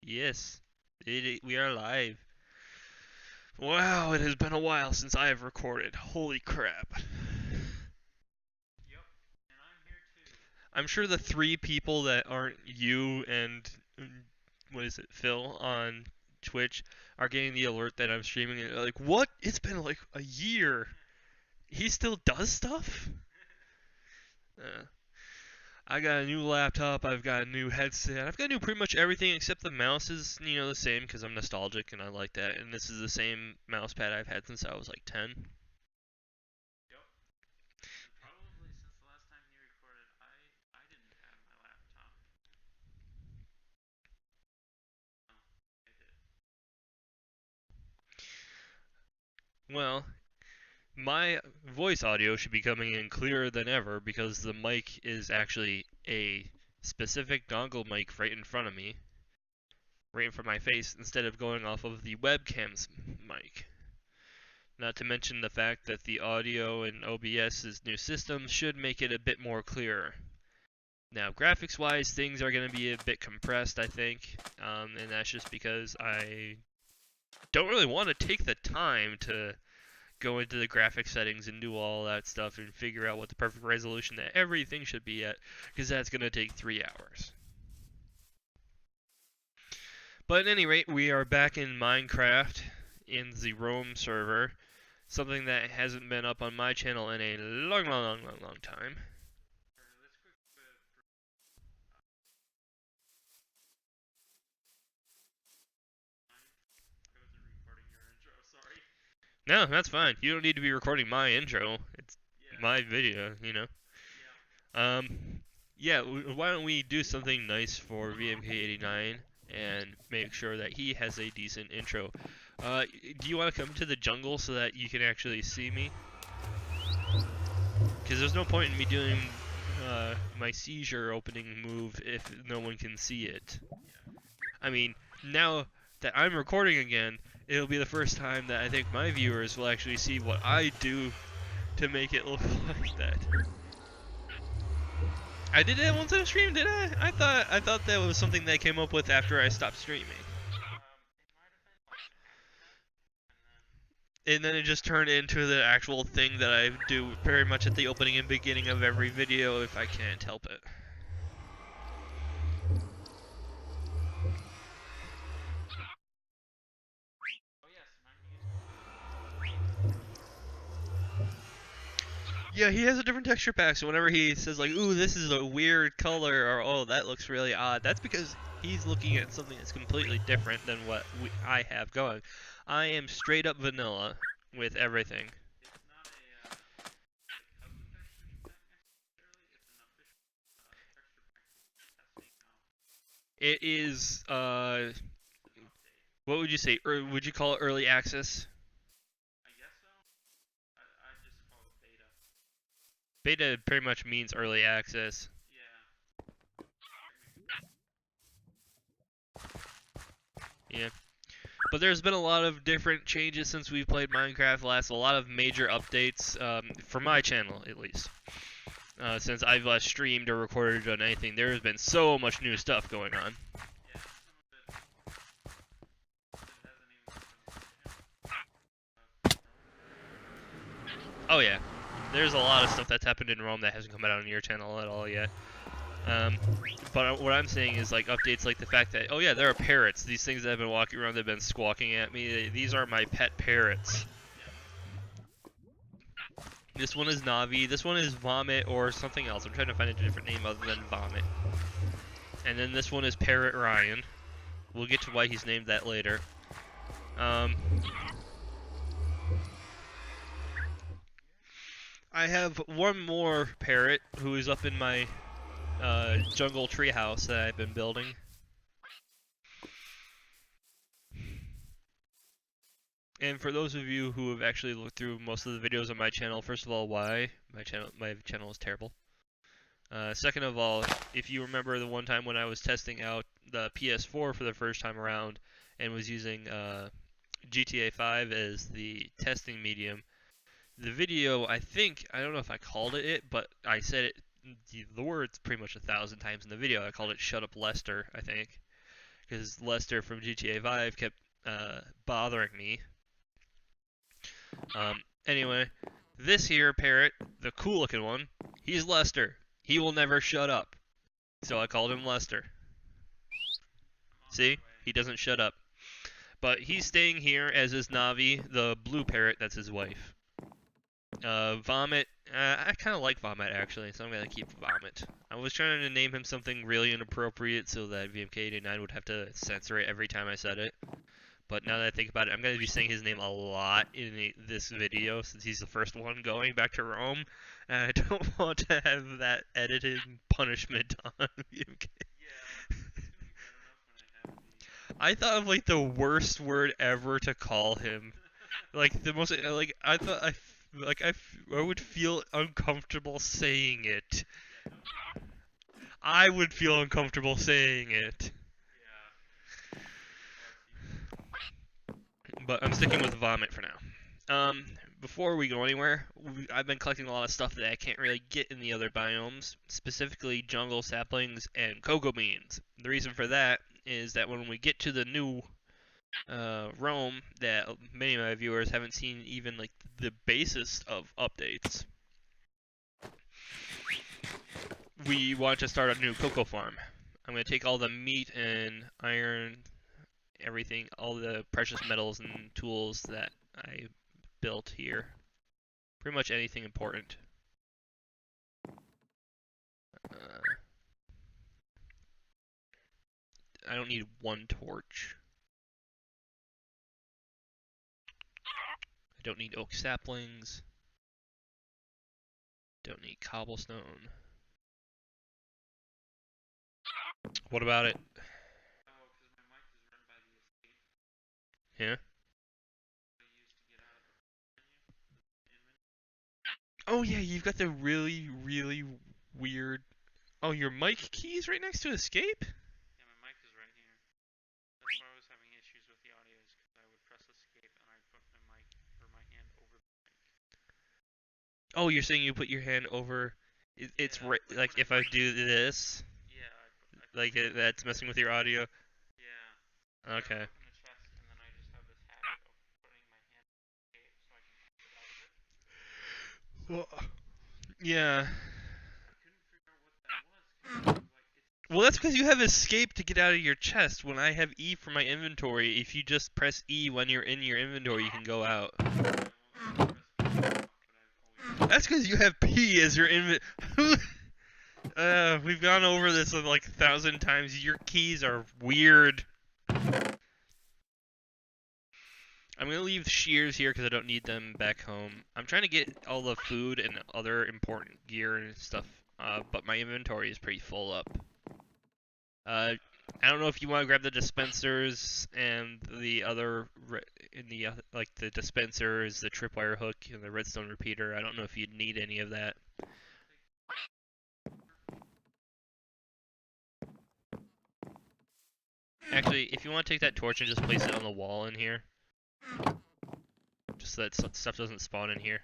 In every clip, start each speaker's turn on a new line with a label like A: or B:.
A: Yes, we are live. Wow, it has been a while since I have recorded. Holy crap. I'm sure the three people that aren't you and what is it, Phil on Twitch are getting the alert that I'm streaming and they're like, what? It's been like a year. He still does stuff? Uh, I got a new laptop, I've got a new headset, I've got new pretty much everything except the mouse is, the same because I'm nostalgic and I like that. And this is the same mouse pad I've had since I was like 10. Well, my voice audio should be coming in clearer than ever because the mic is actually a specific dongle mic right in front of me, right in front of my face, instead of going off of the webcam's mic. Not to mention the fact that the audio in OBS's new system should make it a bit more clearer. Now, graphics-wise, things are going to be a bit compressed, I think, and that's just because I don't really want to take the time to go into the graphic settings and do all that stuff and figure out what the perfect resolution that everything should be at, because that's going to take 3 hours. But at any rate, we are back in Minecraft in the Rome server, something that hasn't been up on my channel in a long time. No, that's fine. You don't need to be recording my intro. It's my video. Um, yeah, why don't we do something nice for VMK89 and make sure that he has a decent intro. Do you want to come to the jungle so that you can actually see me? Because there's no point in me doing my seizure opening move if no one can see it. I mean, now that I'm recording again, it'll be the first time that I think my viewers will actually see what I do to make it look like that. I did that once on a stream, did I? I thought that was something they came up with after I stopped streaming. And then it just turned into the actual thing that I do very much at the opening and beginning of every video if I can't help it. Yeah, he has a different texture pack, so whenever he says like, ooh, this is a weird color, or oh, that looks really odd, that's because he's looking at something that's completely different than what I have going. I am straight up vanilla with everything. It is, what would you say? Would you call it early access? Beta pretty much means early access. Yeah. But there's been a lot of different changes since we've played Minecraft last. A lot of major updates, for my channel at least. Since I've streamed or recorded or done anything, there has been so much new stuff going on. Oh yeah, there's a lot of stuff that's happened in Rome that hasn't come out on your channel at all yet. But what I'm saying is like updates like the fact that, oh yeah, there are parrots. These things that have been walking around, they've been squawking at me. These are my pet parrots. This one is Navi, this one is Vomit or something else. I'm trying to find a different name other than Vomit. And then this one is Parrot Ryan. We'll get to why he's named that later. I have one more parrot who is up in my jungle treehouse that I've been building. And for those of you who have actually looked through most of the videos on my channel, first of all, why? My channel is terrible. Second of all, if you remember the one time when I was testing out the PS4 for the first time around and was using GTA 5 as the testing medium, the video, I don't know if I called it, but I said it, the words pretty much 1,000 times in the video. I called it "Shut Up Lester," I think. because Lester from GTA 5 kept bothering me. Anyway, this here parrot, the cool looking one, he's Lester. He will never shut up. So I called him Lester. See? He doesn't shut up. But he's staying here as is Navi, the blue parrot, that's his wife. Vomit, I kind of like Vomit actually, so I'm going to keep Vomit. I was trying to name him something really inappropriate so that VMK89 would have to censor it every time I said it. But now that I think about it, I'm going to be saying his name a lot in this video since he's the first one going back to Rome. And I don't want to have that edited punishment on VMK. I thought of like the worst word ever to call him. Like the most like I thought I would feel uncomfortable saying it. I would feel uncomfortable saying it. But I'm sticking with Vomit for now. Before we go anywhere, I've been collecting a lot of stuff that I can't really get in the other biomes, specifically jungle saplings and cocoa beans. The reason for that is that when we get to the new Rome, that many of my viewers haven't seen even like the basis of updates, we want to start a new cocoa farm. I'm going to take all the meat and iron, everything, all the precious metals and tools that I built here. Pretty much anything important. I don't need one torch. I don't need oak saplings. Don't need cobblestone. What about it? Yeah? Oh yeah, you've got the really, really weird... Oh, your mic key's right next to escape?
B: Yeah, my mic is right here. That's why I was having issues with the audio, is because I would press escape and I'd put my mic or my hand over the mic.
A: Oh, you're saying you put your hand over... It's
B: Yeah,
A: right, like if I do this,
B: Yeah,
A: like that's messing with your audio?
B: yeah.
A: Okay.
B: I open the chest and then I just have this habit of putting my hand on escape so I can get out of it.
A: Well, yeah.
B: I couldn't figure out what that was because
A: Well, that's because you have escape to get out of your chest. When I have E for my inventory, if you just press E when you're in your inventory, you can go out. That's because you have P as your inventory. We've gone over this like 1,000 times. Your keys are weird. I'm gonna leave shears here because I don't need them back home. I'm trying to get all the food and other important gear and stuff, but my inventory is pretty full up. I don't know if you want to grab the dispensers and the other, like the dispensers, the tripwire hook, and the redstone repeater. I don't know if you'd need any of that. Actually, if you want to take that torch and just place it on the wall in here, just so that stuff doesn't spawn in here.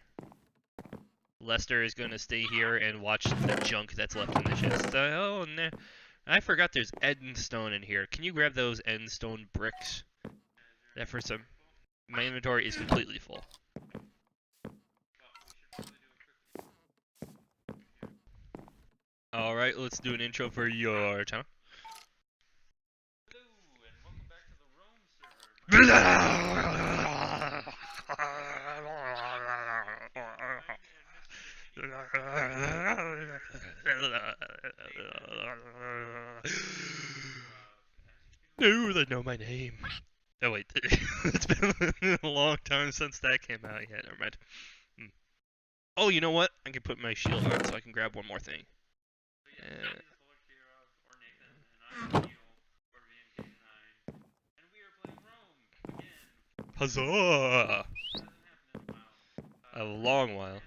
A: Lester is going to stay here and watch the junk that's left in the chest. Oh, no. I forgot there's endstone in here. Can you grab those endstone bricks? That for some... My inventory is completely full. Alright, let's do an intro for your channel.
B: Hello and welcome back to the Rome
A: No, they know my name. Oh wait, it's been a long time since that came out. Yeah, never mind. Oh, you know what? I can put my shield on so I can grab one more thing. Huzzah! A long while.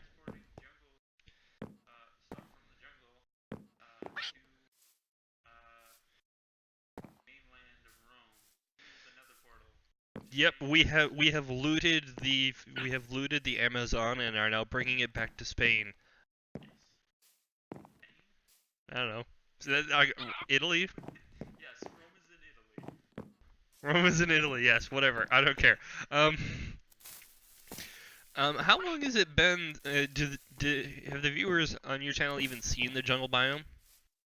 A: Yep, we have looted the Amazon and are now bringing it back to Spain. I don't know. So that, Italy?
B: Yes, Rome is in Italy.
A: Rome was in Italy, yes, whatever. I don't care. How long has it been? Have the viewers on your channel even seen the jungle biome?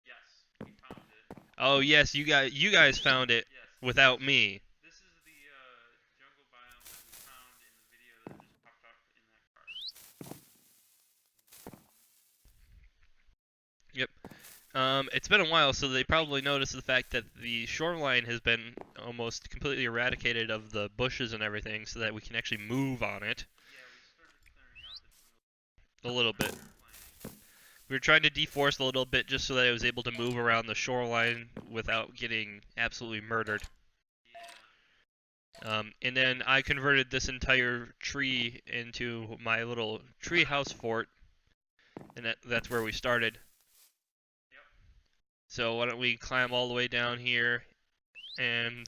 B: Yes, we found it.
A: Oh yes, you guys found it
B: Yes.
A: without me.
B: This is the jungle biome that we found in the video that just popped up in that card.
A: Yep. It's been a while, so they probably noticed the fact that the shoreline has been almost completely eradicated of the bushes and everything, so that we can actually move on it
B: Yeah, we started clearing out the jungle.
A: a little bit.
B: Planning.
A: We were trying to deforest a little bit just so that it was able to move around the shoreline without getting absolutely murdered.
B: Yeah.
A: And then I converted this entire tree into my little treehouse fort, and that's where we started. So why don't we climb all the way down here, and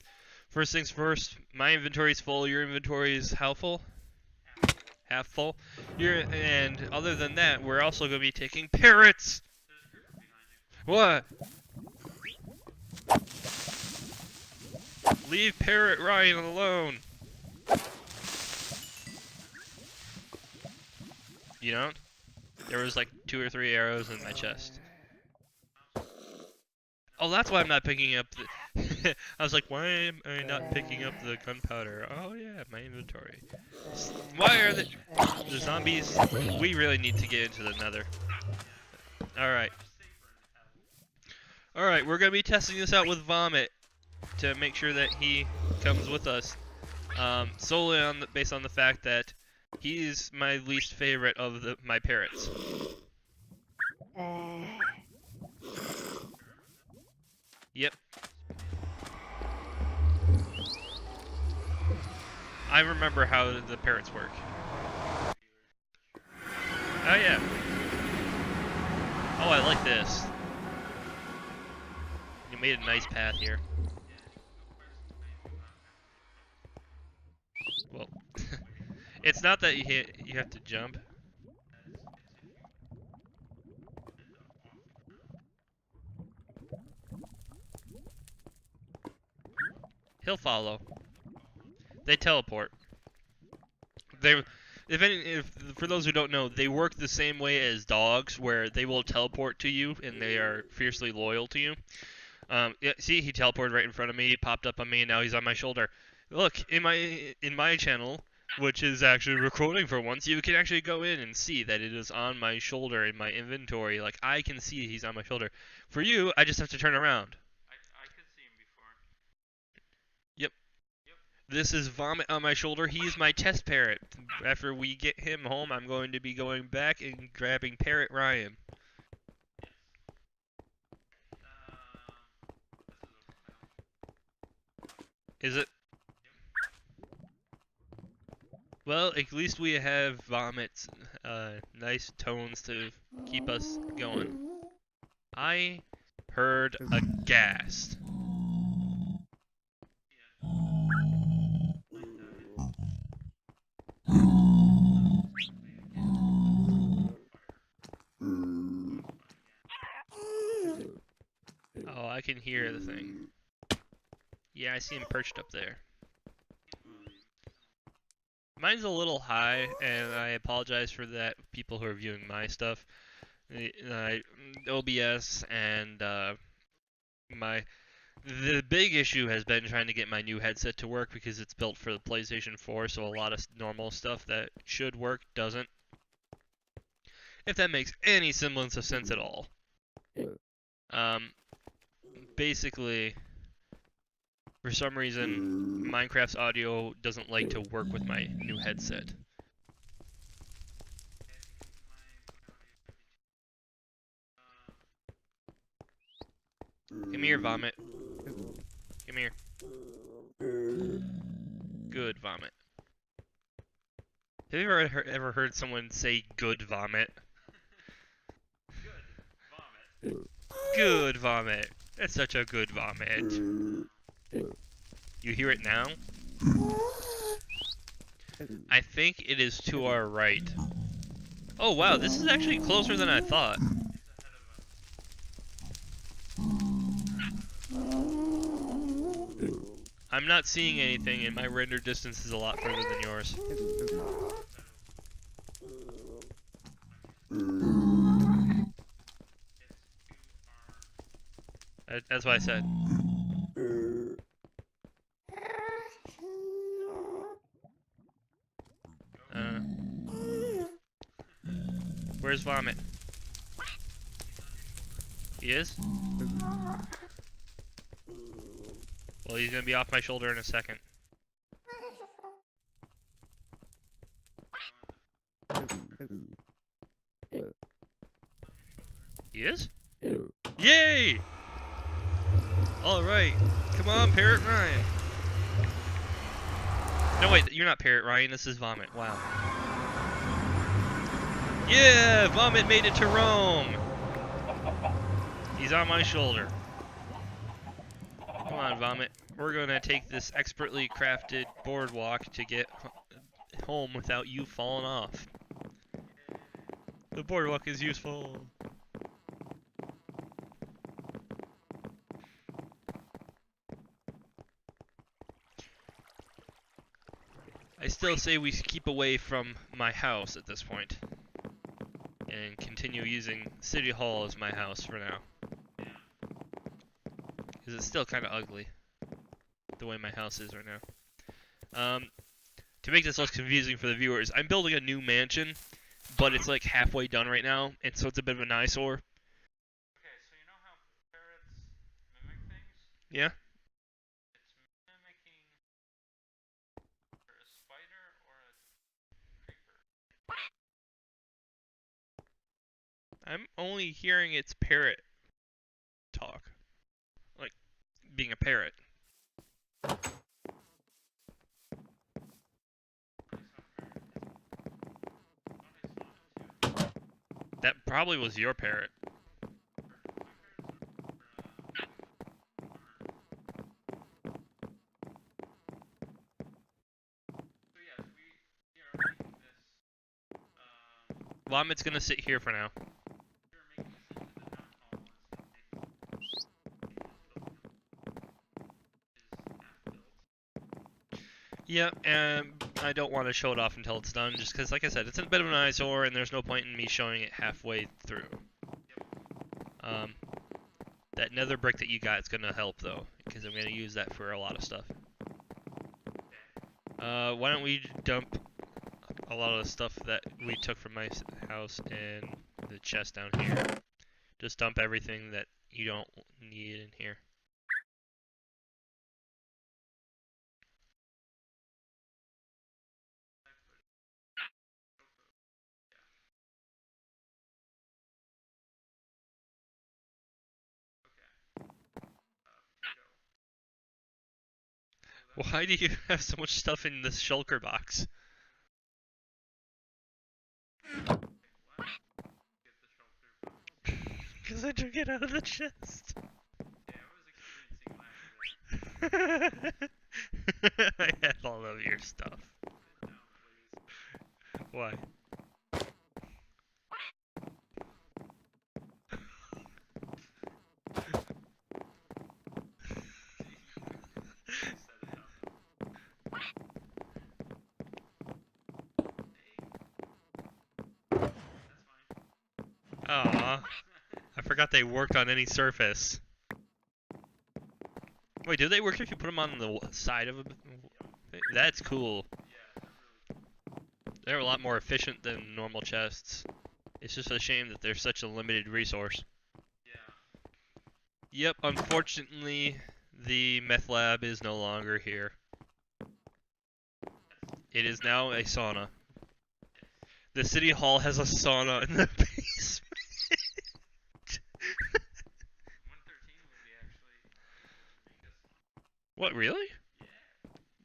A: first things first, my inventory's full, your inventory is how full? Half full. And other than that, we're also going to be taking parrots!
B: There's a creeper behind you.
A: What? Leave Parrot Ryan alone! You don't? There was like 2 or 3 arrows in my chest. Oh, that's why I'm not picking up the... I was like, why am I not picking up the gunpowder? Oh yeah, my inventory. Why are the zombies... We really need to get into the nether. Alright. Alright, we're going to be testing this out with Vomit to make sure that he comes with us. Solely based on the fact that he's my least favorite of my parrots. Yep. I remember how the parrots work. Oh yeah. Oh, I like this. You made a nice path here. Well, it's not that you have to jump. He'll follow. They teleport. For those who don't know, they work the same way as dogs, where they will teleport to you and they are fiercely loyal to you. Yeah, see, he teleported right in front of me, he popped up on me, and now he's on my shoulder. Look, in my channel, which is actually recording for once, you can actually go in and see that it is on my shoulder in my inventory. Like, I can see he's on my shoulder. For you, I just have to turn around.
B: I could see him before.
A: Yep. This is Vomit on my shoulder. He's my test parrot. After we get him home, I'm going to be going back and grabbing Parrot Ryan. Is it? Well, at least we have Vomit's nice tones to keep us going. I heard a ghast. Oh, I can hear the thing. Yeah, I see him perched up there. Mine's a little high, and I apologize for that, people who are viewing my stuff. OBS and the big issue has been trying to get my new headset to work because it's built for the PlayStation 4, so a lot of normal stuff that should work doesn't. If that makes any semblance of sense at all. Basically, for some reason, Minecraft's audio doesn't like to work with my new headset. Come here, Vomit. Come here. Good, Vomit. Have you ever heard someone say good, Vomit?
B: Good vomit.
A: Good, Vomit. That's such a good Vomit. You hear it now? I think it is to our right. Oh wow, this is actually closer than I thought. I'm not seeing anything, and my render distance is a lot further than yours. That's what I said. Where's Vomit? He is? Well, he's gonna be off my shoulder in a second. He is? Yay! Alright. Come on, Parrot Ryan. No, wait, you're not Parrot Ryan, this is Vomit. Wow. Yeah! Vomit made it to Rome! He's on my shoulder. Come on, Vomit. We're gonna take this expertly crafted boardwalk to get home without you falling off. The boardwalk is useful. I still say we keep away from my house at this point and continue using City Hall as my house for now. Because it's still kind of ugly, the way my house is right now. To make this less confusing for the viewers, I'm building a new mansion, but it's like halfway done right now, and so it's a bit of an eyesore.
B: Okay, so you know how parrots mimic things?
A: Yeah?
B: It's mimicking either a spider or a creeper.
A: I'm only hearing its parrot talk. Like, being a parrot. That probably was your parrot.
B: So yes, we are making this,
A: Vomit's gonna sit here for now.
B: we are making this into the town hall instead of half built.
A: Yeah, and I don't want to show it off until it's done, just because, like I said, it's a bit of an eyesore, and there's no point in me showing it halfway through. That nether brick that you got is going to help, though, because I'm going to use that for a lot of stuff. Why don't we dump a lot of the stuff that we took from my house in the chest down here. Just dump everything that you don't need in here. Why do you have so much stuff in this shulker box? Because I took it out of the chest. I had all of your stuff. Why? Aw, I forgot they worked on any surface. Wait, do they work if you put them on the side of a... That's cool. They're a lot more efficient than normal chests. It's just a shame that they're such a limited resource. Yep, unfortunately, the meth lab is no longer here. It is now a sauna. The city hall has a sauna in the basement.
B: 113 would be actually
A: What, really?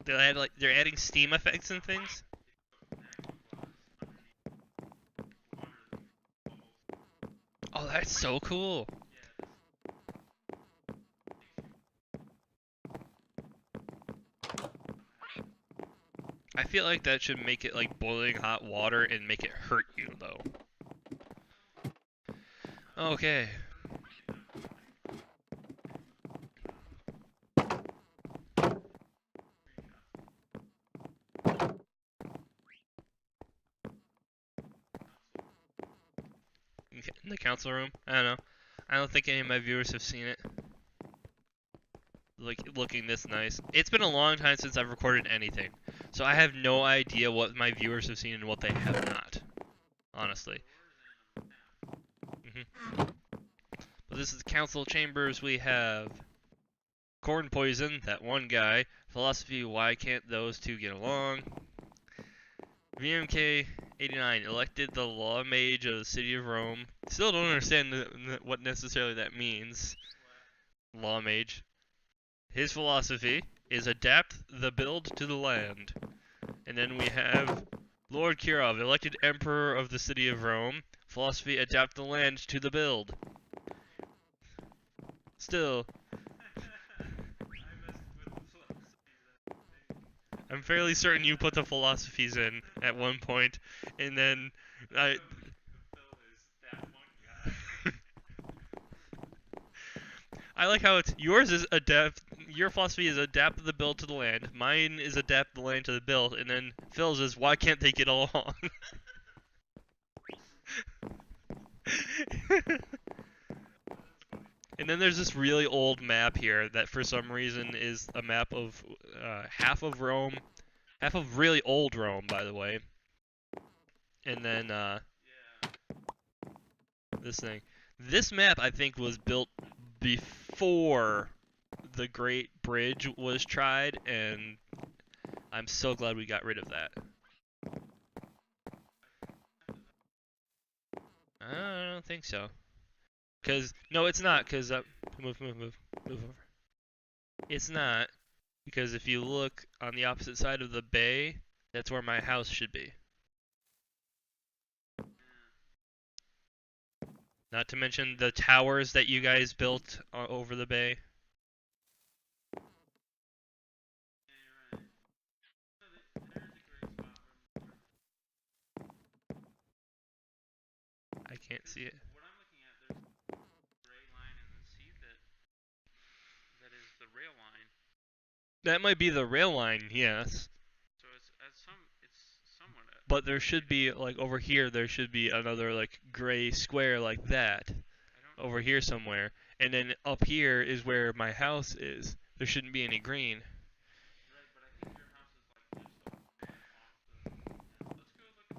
A: They're adding Steam effects and things? Oh, that's so cool. I feel like that should make it like boiling hot water and make it hurt you, though. Okay. in the council room. I don't know. I don't think any of my viewers have seen it. Like looking this nice. It's been a long time since I've recorded anything, so I have no idea what my viewers have seen and what they have not. Honestly. But this is council chambers. We have corn poison, that one guy. Philosophy, why can't those two get along? VMK 89 elected the law mage of the city of Rome. Still don't understand what necessarily that means. Law mage. His philosophy is adapt the build to the land. And then we have Lord Kirov, elected emperor of the city of Rome. Philosophy, adapt the land to the build. Still, I'm fairly certain you put the philosophies in at one point, and then I like how it's yours is adapt. Your philosophy is adapt the build to the land. Mine is adapt the land to the build, and then Phil's is why can't they get along? And then there's this really old map here that for some reason is a map of half of Rome, half of really old Rome, by the way. And then this thing. This map, I think, was built before the Great Bridge was tried, and I'm so glad we got rid of that. I don't think so. No, it's not, move over. It's not, because if you look on the opposite side of the bay, that's where my house should be. Not to mention the towers that you guys built over the bay. I can't see it.
B: What I'm looking at, there's a gray line in the sea that is the rail line.
A: That might be the rail line, yes.
B: So it's somewhat.
A: But there should be, like, over here, there should be another, like, gray square like that. Over here somewhere. And then up here is where my house is. There shouldn't be any green.
B: Right, but I think your house is like just off the. Let's go look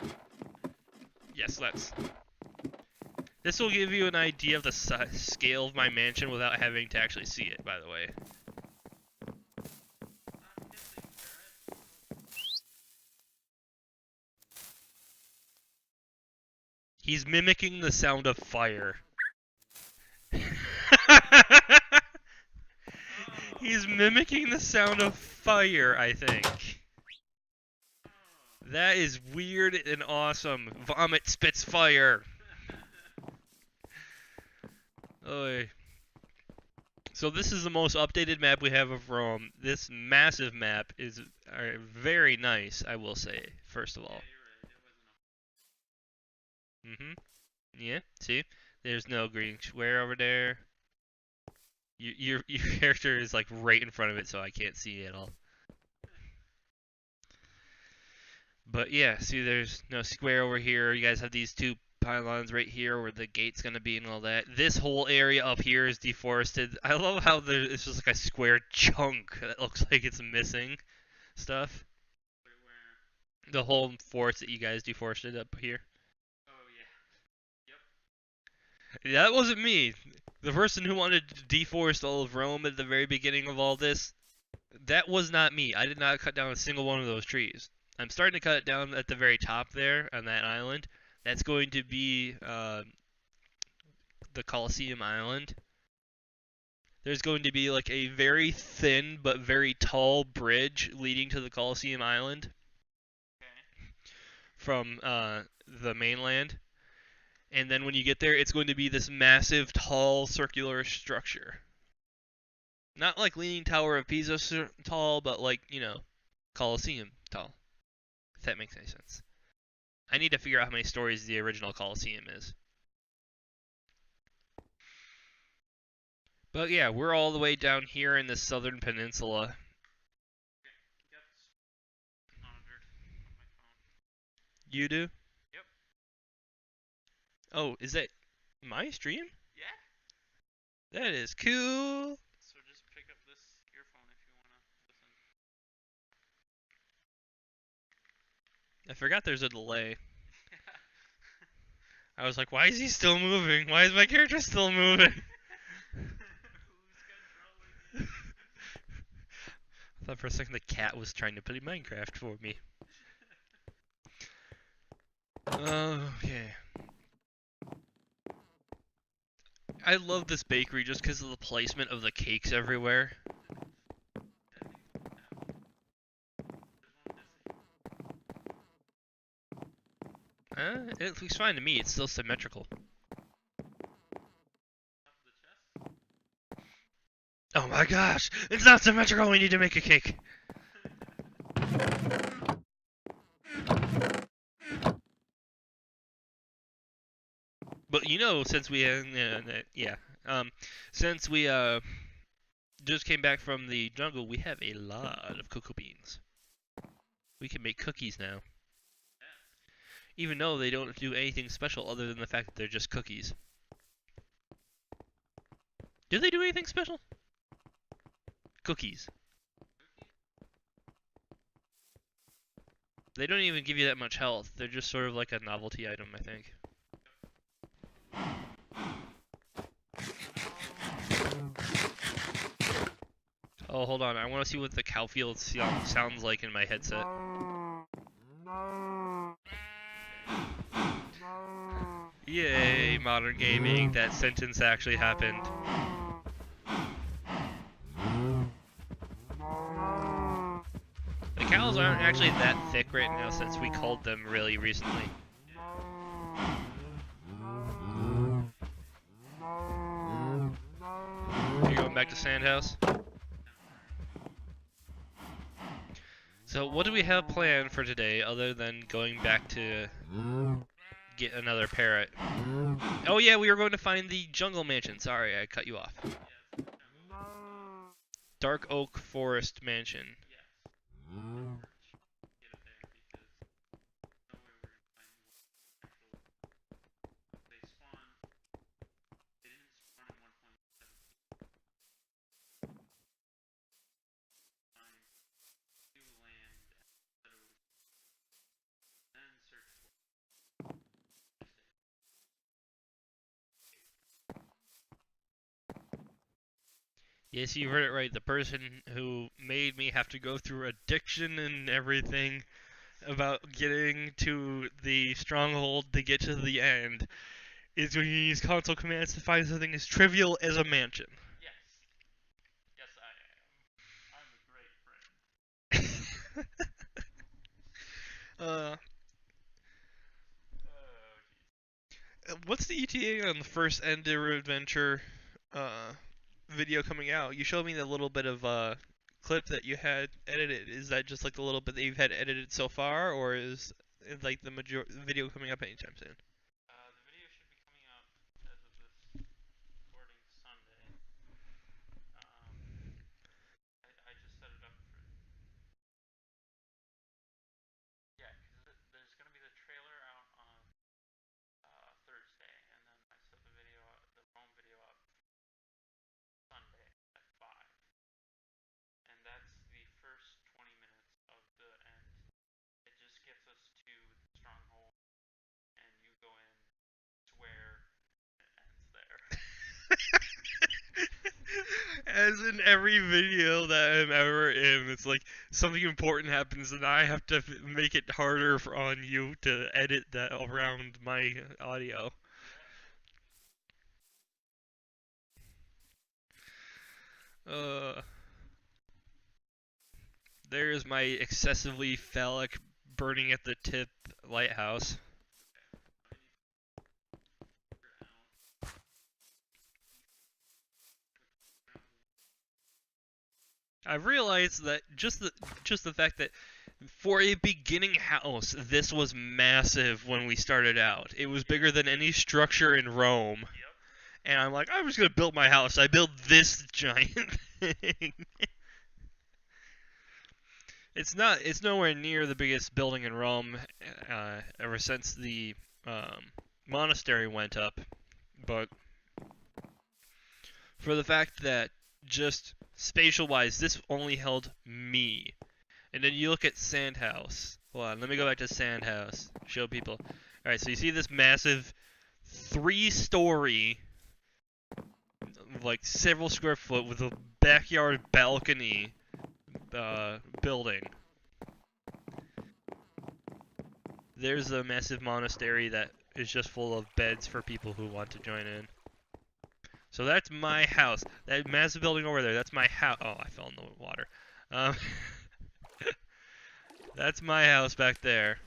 B: at the.
A: Yes, let's. This will give you an idea of the scale of my mansion without having to actually see it, by the way. He's mimicking the sound of fire. He's mimicking the sound of fire, I think. That is weird and awesome. Vomit spits fire. Oy. So this is the most updated map we have of Rome. This massive map is very nice, I will say, first of all. Yeah, see? There's no green square over there. Your character is like right in front of it, so I can't see it at all. But yeah, see, there's no square over here. You guys have these two pylons right here where the gate's gonna be and all that. This whole area up here is deforested. I love how it's just like a square chunk that looks like it's missing stuff. The whole forest that you guys deforested up here.
B: Oh yeah. Yep.
A: That wasn't me. The person who wanted to deforest all of Rome at the very beginning of all this, that was not me. I did not cut down a single one of those trees. I'm starting to cut it down at the very top there on that island. That's going to be the Colosseum Island. There's going to be like a very thin but very tall bridge leading to the Colosseum Island.
B: Okay.
A: From the mainland. And then when you get there, it's going to be this massive, tall, circular structure. Not like Leaning Tower of Pisa tall, but like, you know, Colosseum tall. If that makes any sense. I need to figure out how many stories the original Colosseum is. But yeah, we're all the way down here in the southern peninsula. You do?
B: Yep.
A: Oh, is that my stream?
B: Yeah.
A: That is cool.
B: So just pick up this earphone if you want to listen.
A: I forgot there's a delay. I was like, why is he still moving? Why is my character still moving?
B: Who's controlling you?
A: I thought for a second the cat was trying to play Minecraft for me. Okay. I love this bakery just because of the placement of the cakes everywhere. It looks fine to me. It's still symmetrical. Oh my gosh! It's not symmetrical! We need to make a cake! But you know, since we since we just came back from the jungle, we have a lot of cocoa beans. We can make cookies now. Even though they don't do anything special other than the fact that they're just cookies. Do they do anything special? Cookies. They don't even give you that much health. They're just sort of like a novelty item, I think. Oh, hold on. I want to see what the cow field sounds like in my headset. Yay, modern gaming. That sentence actually happened. The cows aren't actually that thick right now since we culled them really recently. Are you going back to Sandhouse? So what do we have planned for today other than going back to get another parrot? Oh yeah, we were going to find the jungle mansion. Sorry, I cut you off. Dark Oak Forest Mansion. Yes, you heard it right. The person who made me have to go through addiction and everything about getting to the stronghold to get to the end is when you use console commands to find something as trivial as a mansion.
B: Yes. Yes, I am. I'm a great friend.
A: What's the ETA on the first Ender Adventure video coming out? You showed me the little bit of clip that you had edited. Is that just like the little bit that you've had edited so far, or is it like the video coming up anytime soon?
B: The video should be coming out as of this recording Sunday. I just set it up for. Yeah, because there's going to be the trailer out on Thursday, and then I set the video, the home video up Sunday at 5. And that's the first 20 minutes of the end. It just gets us to the stronghold, and you go in, swear, and it ends there.
A: As in every video that I'm ever in, it's like something important happens and I have to make it harder on you to edit that around my audio. There's my excessively phallic burning at the tip lighthouse. I've realized that just the fact that for a beginning house, this was massive when we started out. It was bigger than any structure in Rome.
B: Yep.
A: And I'm like, I'm just gonna build my house. I built this giant thing. It's nowhere near the biggest building in Rome. Ever since the monastery went up, but for the fact that just spatial wise, this only held me. And then you look at Sandhouse. Hold on, let me go back to Sandhouse. Show people. Alright, so you see this massive 3-story, like several square foot with a backyard balcony building. There's a massive monastery that is just full of beds for people who want to join in. So that's my house. That massive building over there, that's my house. Oh, I fell in the water. That's my house back there.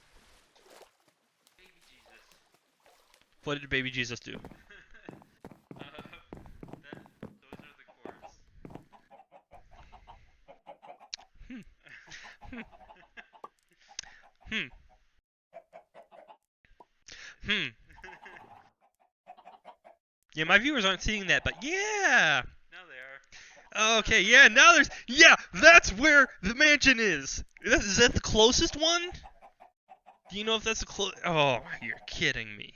B: Baby Jesus.
A: What did baby Jesus do?
B: Those are the chords.
A: Yeah, my viewers aren't seeing that, but yeah!
B: Now they are.
A: Okay, yeah, now there's... Yeah, that's where the mansion is! Is that the closest one? Do you know if that's the close... Oh, you're kidding me.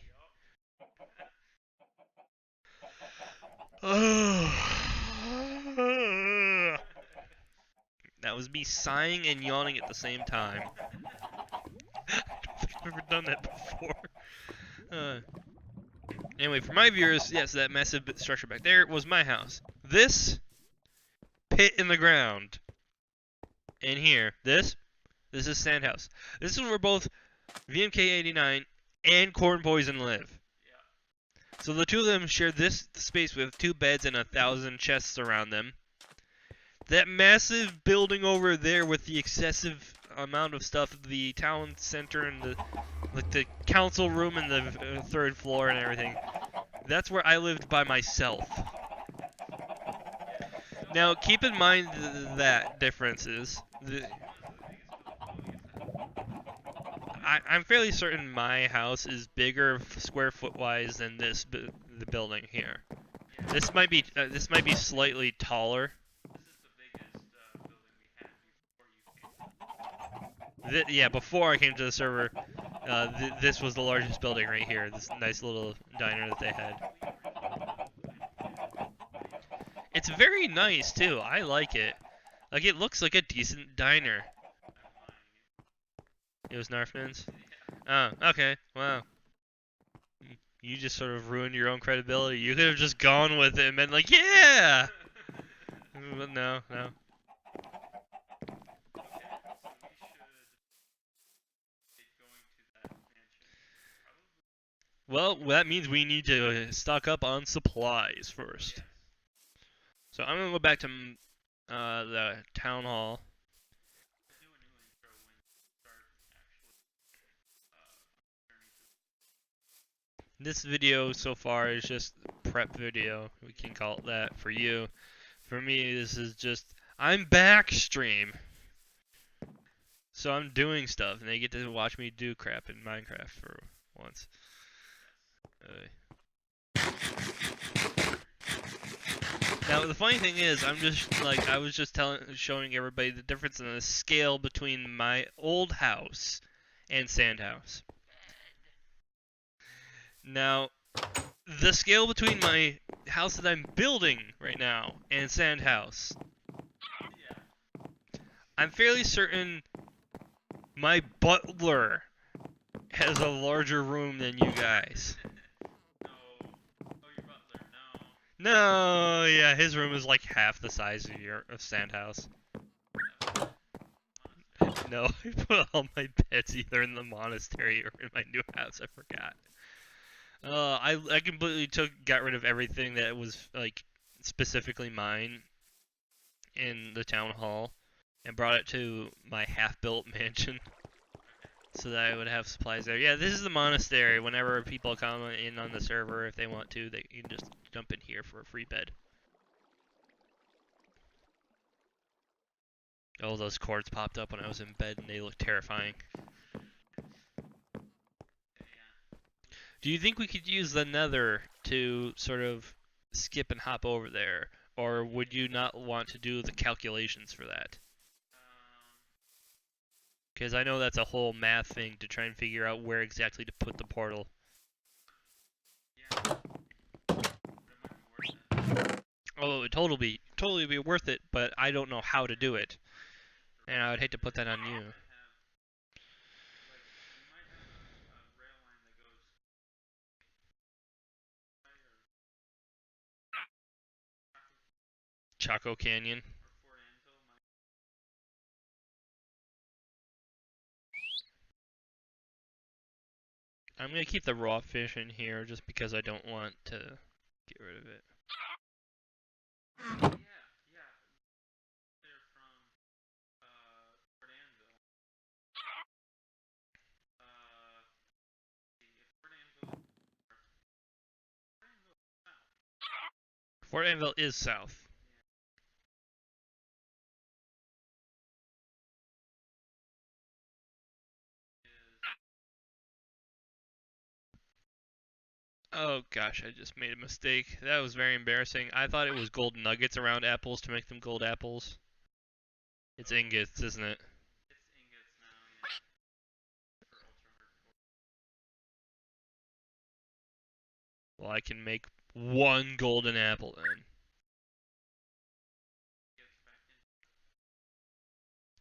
A: That was me sighing and yawning at the same time. I don't think I've ever done that before. Anyway, for my viewers, yes, that massive structure back there was my house. This pit in the ground. And here, this is Sandhouse. This is where both VMK89 and Corn Poison live.
B: Yeah.
A: So the two of them share this space with 2 beds and 1,000 chests around them. That massive building over there with the excessive amount of stuff, the town center and the council room and the 3rd floor and everything. That's where I lived by myself. Now, keep in mind that differences. I'm fairly certain my house is bigger square foot wise than the building here. This might be slightly taller.
B: This is the biggest building we had before you came.
A: Yeah, before I came to the server, this was the largest building right here. This nice little diner that they had. It's very nice too. I like it. Like, it looks like a decent diner. It was Narfman's? Oh, okay. Wow. You just sort of ruined your own credibility. You could have just gone with it and been like, yeah! But no.
B: Okay, so we should be going to that mansion.
A: Well, that means we need to stock up on supplies first.
B: Yes.
A: So I'm gonna go back to the town hall.
B: We'll do a new intro when we start actually turning to.
A: This video so far is just prep video. We can call it that for you. For me, this is just, I'm back stream. So I'm doing stuff, and they get to watch me do crap in Minecraft for once. Now the funny thing is, I'm just like, I was just showing everybody the difference in the scale between my old house and Sandhouse. Now, the scale between my house that I'm building right now and Sandhouse,
B: Yeah.
A: I'm fairly certain my butler has a larger room than you guys.
B: No. Oh, your butler. No.
A: No, yeah, his room is like half the size of Sandhouse. No, I put all my beds either in the monastery or in my new house. I forgot. I completely got rid of everything that was like specifically mine in the town hall and brought it to my half-built mansion so that I would have supplies there. Yeah, this is the monastery. Whenever people come in on the server, if they want to, they can just jump in here for a free bed. Oh, those cords popped up when I was in bed and they look terrifying. Do you think we could use the nether to sort of skip and hop over there? Or would you not want to do the calculations for that? Because I know that's a whole math thing to try and figure out where exactly to put the portal.
B: But it might be worth it.
A: Oh, it would totally be worth it, but I don't know how to do it. And I would hate to put that on you.
B: You might have a rail line that goes
A: Chaco Canyon.
B: or Fort Anvil might.
A: I'm gonna keep the raw fish in here just because I don't want to get rid of it.
B: Yeah. They're from Fort Anvil. See, if Fort Anvil south
A: Fort Anvil is south.
B: is
A: Oh gosh, I just made a mistake. That was very embarrassing. I thought it was gold nuggets around apples to make them gold apples. It's ingots, isn't it?
B: it's ingots now, yeah. For ultra hardcore.
A: Well, I can make one golden apple then.
B: Gets back in.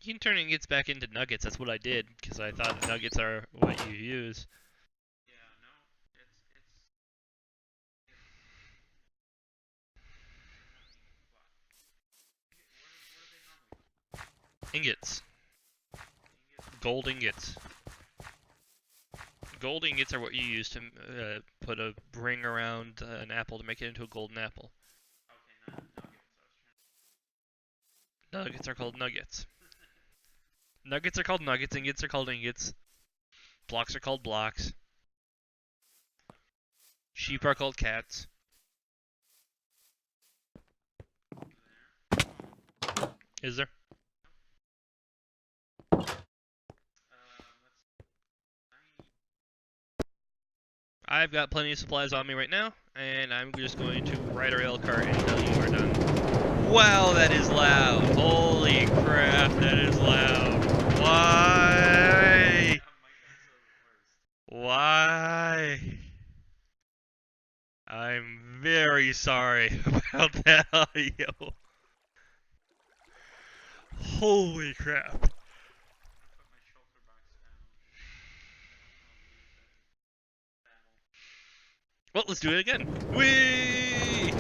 A: You can turn ingots back into nuggets. That's what I did because I thought nuggets are what you use.
B: Yeah, no, it's what are they normally?
A: Ingots.
B: Ingots.
A: Gold ingots. Gold ingots are what you use to put a ring around an apple to make it into a golden apple.
B: Okay, not nuggets.
A: Nuggets are called nuggets. Nuggets are called nuggets. Ingots are called ingots. Blocks are called blocks. Sheep are called cats. Is there?
B: Let's.
A: I've got plenty of supplies on me right now, and I'm just going to ride a rail cart until you are done. Wow, that is loud! Holy crap, that is loud! Why? Why? I'm very sorry about that audio. Holy crap.
B: I'm gonna put my shulker box down. I don't wanna lose that battle.
A: Well, let's do it again. Whee!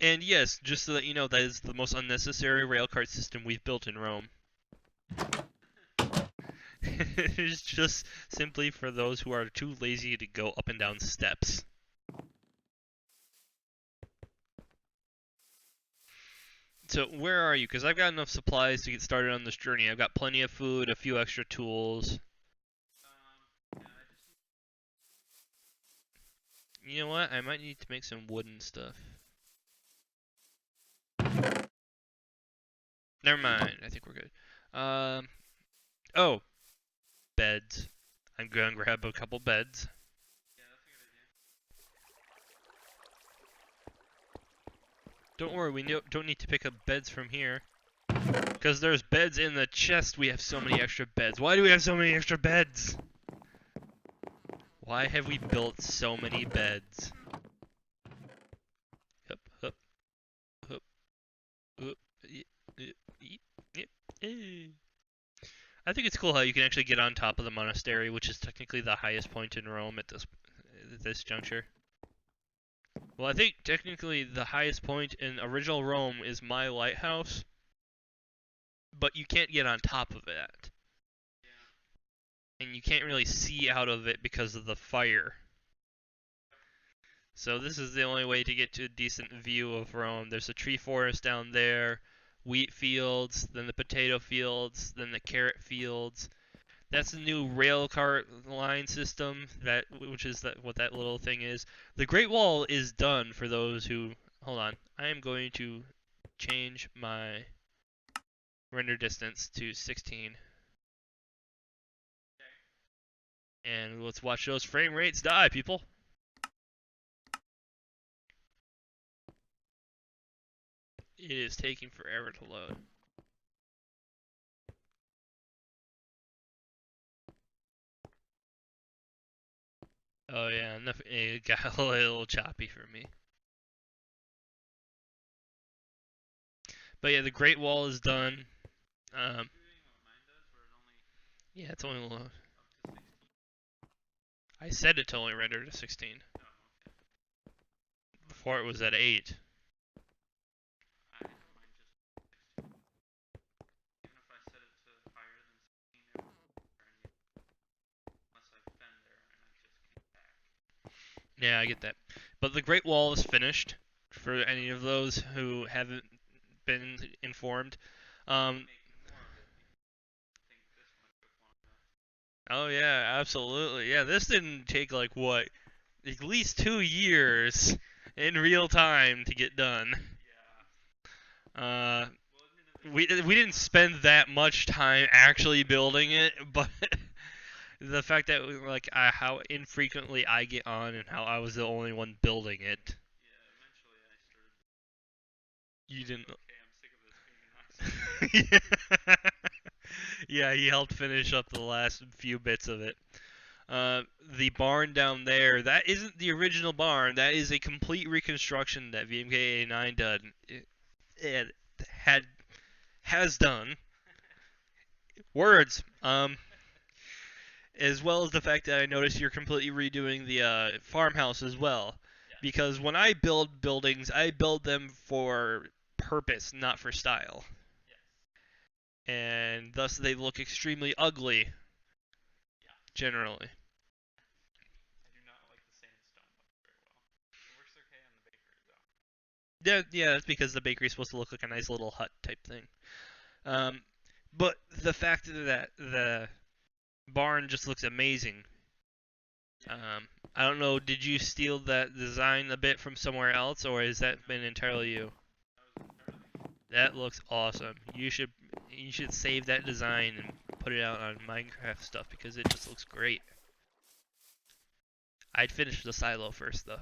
A: And yes, just so that you know, that is the most unnecessary railcart system we've built in Rome. It is just simply for those who are too lazy to go up and down steps. So where are you? Because I've got enough supplies to get started on this journey. I've got plenty of food, a few extra tools.
B: Yeah,
A: You know what? I might need to make some wooden stuff. Never mind. I think we're good. Oh, beds. I'm gonna grab a couple beds.
B: yeah, that's a good idea.
A: Don't worry, we don't need to pick up beds from here. Because there's beds in the chest, we have so many extra beds. Why do we have so many extra beds? Why have we built so many beds? Hup, hup, hup, hup, I think it's cool how you can actually get on top of the monastery, which is technically the highest point in Rome at this juncture. Well, I think technically the highest point in original Rome is my lighthouse, but you can't get on top of it.
B: Yeah.
A: And you can't really see out of it because of the fire. So this is the only way to get to a decent view of Rome. There's a tree forest down there, wheat fields, then the potato fields, then the carrot fields. That's the new rail cart line system, which is what that little thing is. The Great Wall is done for those who... Hold on. I am going to change my render distance to 16. And let's watch those frame rates die, people. It is taking forever to load. Oh yeah, it got a little choppy for me. But yeah, the Great Wall is done. Um, yeah, it's only I set it to only render to 16. Before it was at 8. Yeah, I get that. But the Great Wall is finished. For any of those who haven't been informed. Um, oh yeah, absolutely. Yeah, this didn't take like what, at least 2 years in real time to get done. Uh, we didn't spend that much time actually building it, but the fact that like how infrequently I get on and how I was the only one building it. You didn't. Yeah. Yeah, he helped finish up the last few bits of it. The barn down there, that isn't the original barn. That is a complete reconstruction that VMK89 done. It had has done. Words. As well as the fact that I noticed you're completely redoing the farmhouse as well. Because when I build buildings, I build them for purpose, not for style. And thus they look extremely ugly, generally. Yeah, yeah, that's because the bakery's supposed to look like a nice little hut type thing. Um, but the fact that the barn just looks amazing. I don't know, did you steal that design a bit from somewhere else, or has that been entirely you? That looks awesome. You should save that design and put it out on Minecraft stuff because it just looks great. I'd finish the silo first though.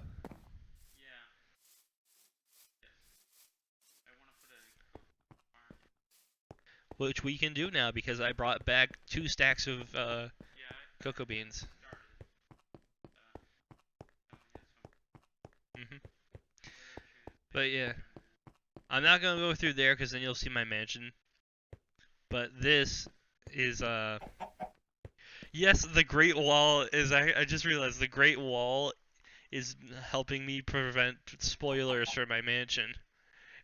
A: Which we can do now because I brought back 2 stacks of cocoa beans. Hmm. But yeah, I'm not gonna go through there because then you'll see my mansion. But this is yes, the Great Wall is. I just realized the Great Wall is helping me prevent spoilers for my mansion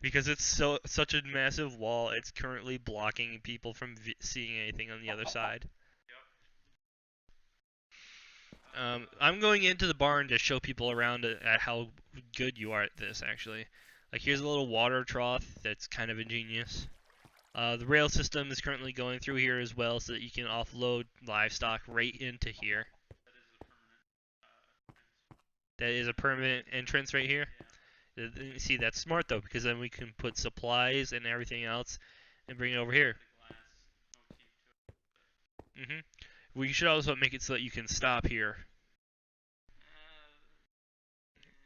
A: because it's such a massive wall. It's currently blocking people from seeing anything on the other side. I'm going into the barn to show people around at how good you are at this, actually. Like, here's a little water trough that's kind of ingenious. The rail system is currently going through here as well, so that you can offload livestock right into here. That is a permanent entrance right here. See, that's smart though, because then we can put supplies and everything else and bring it over here. Hmm. We should also make it so that you can stop here.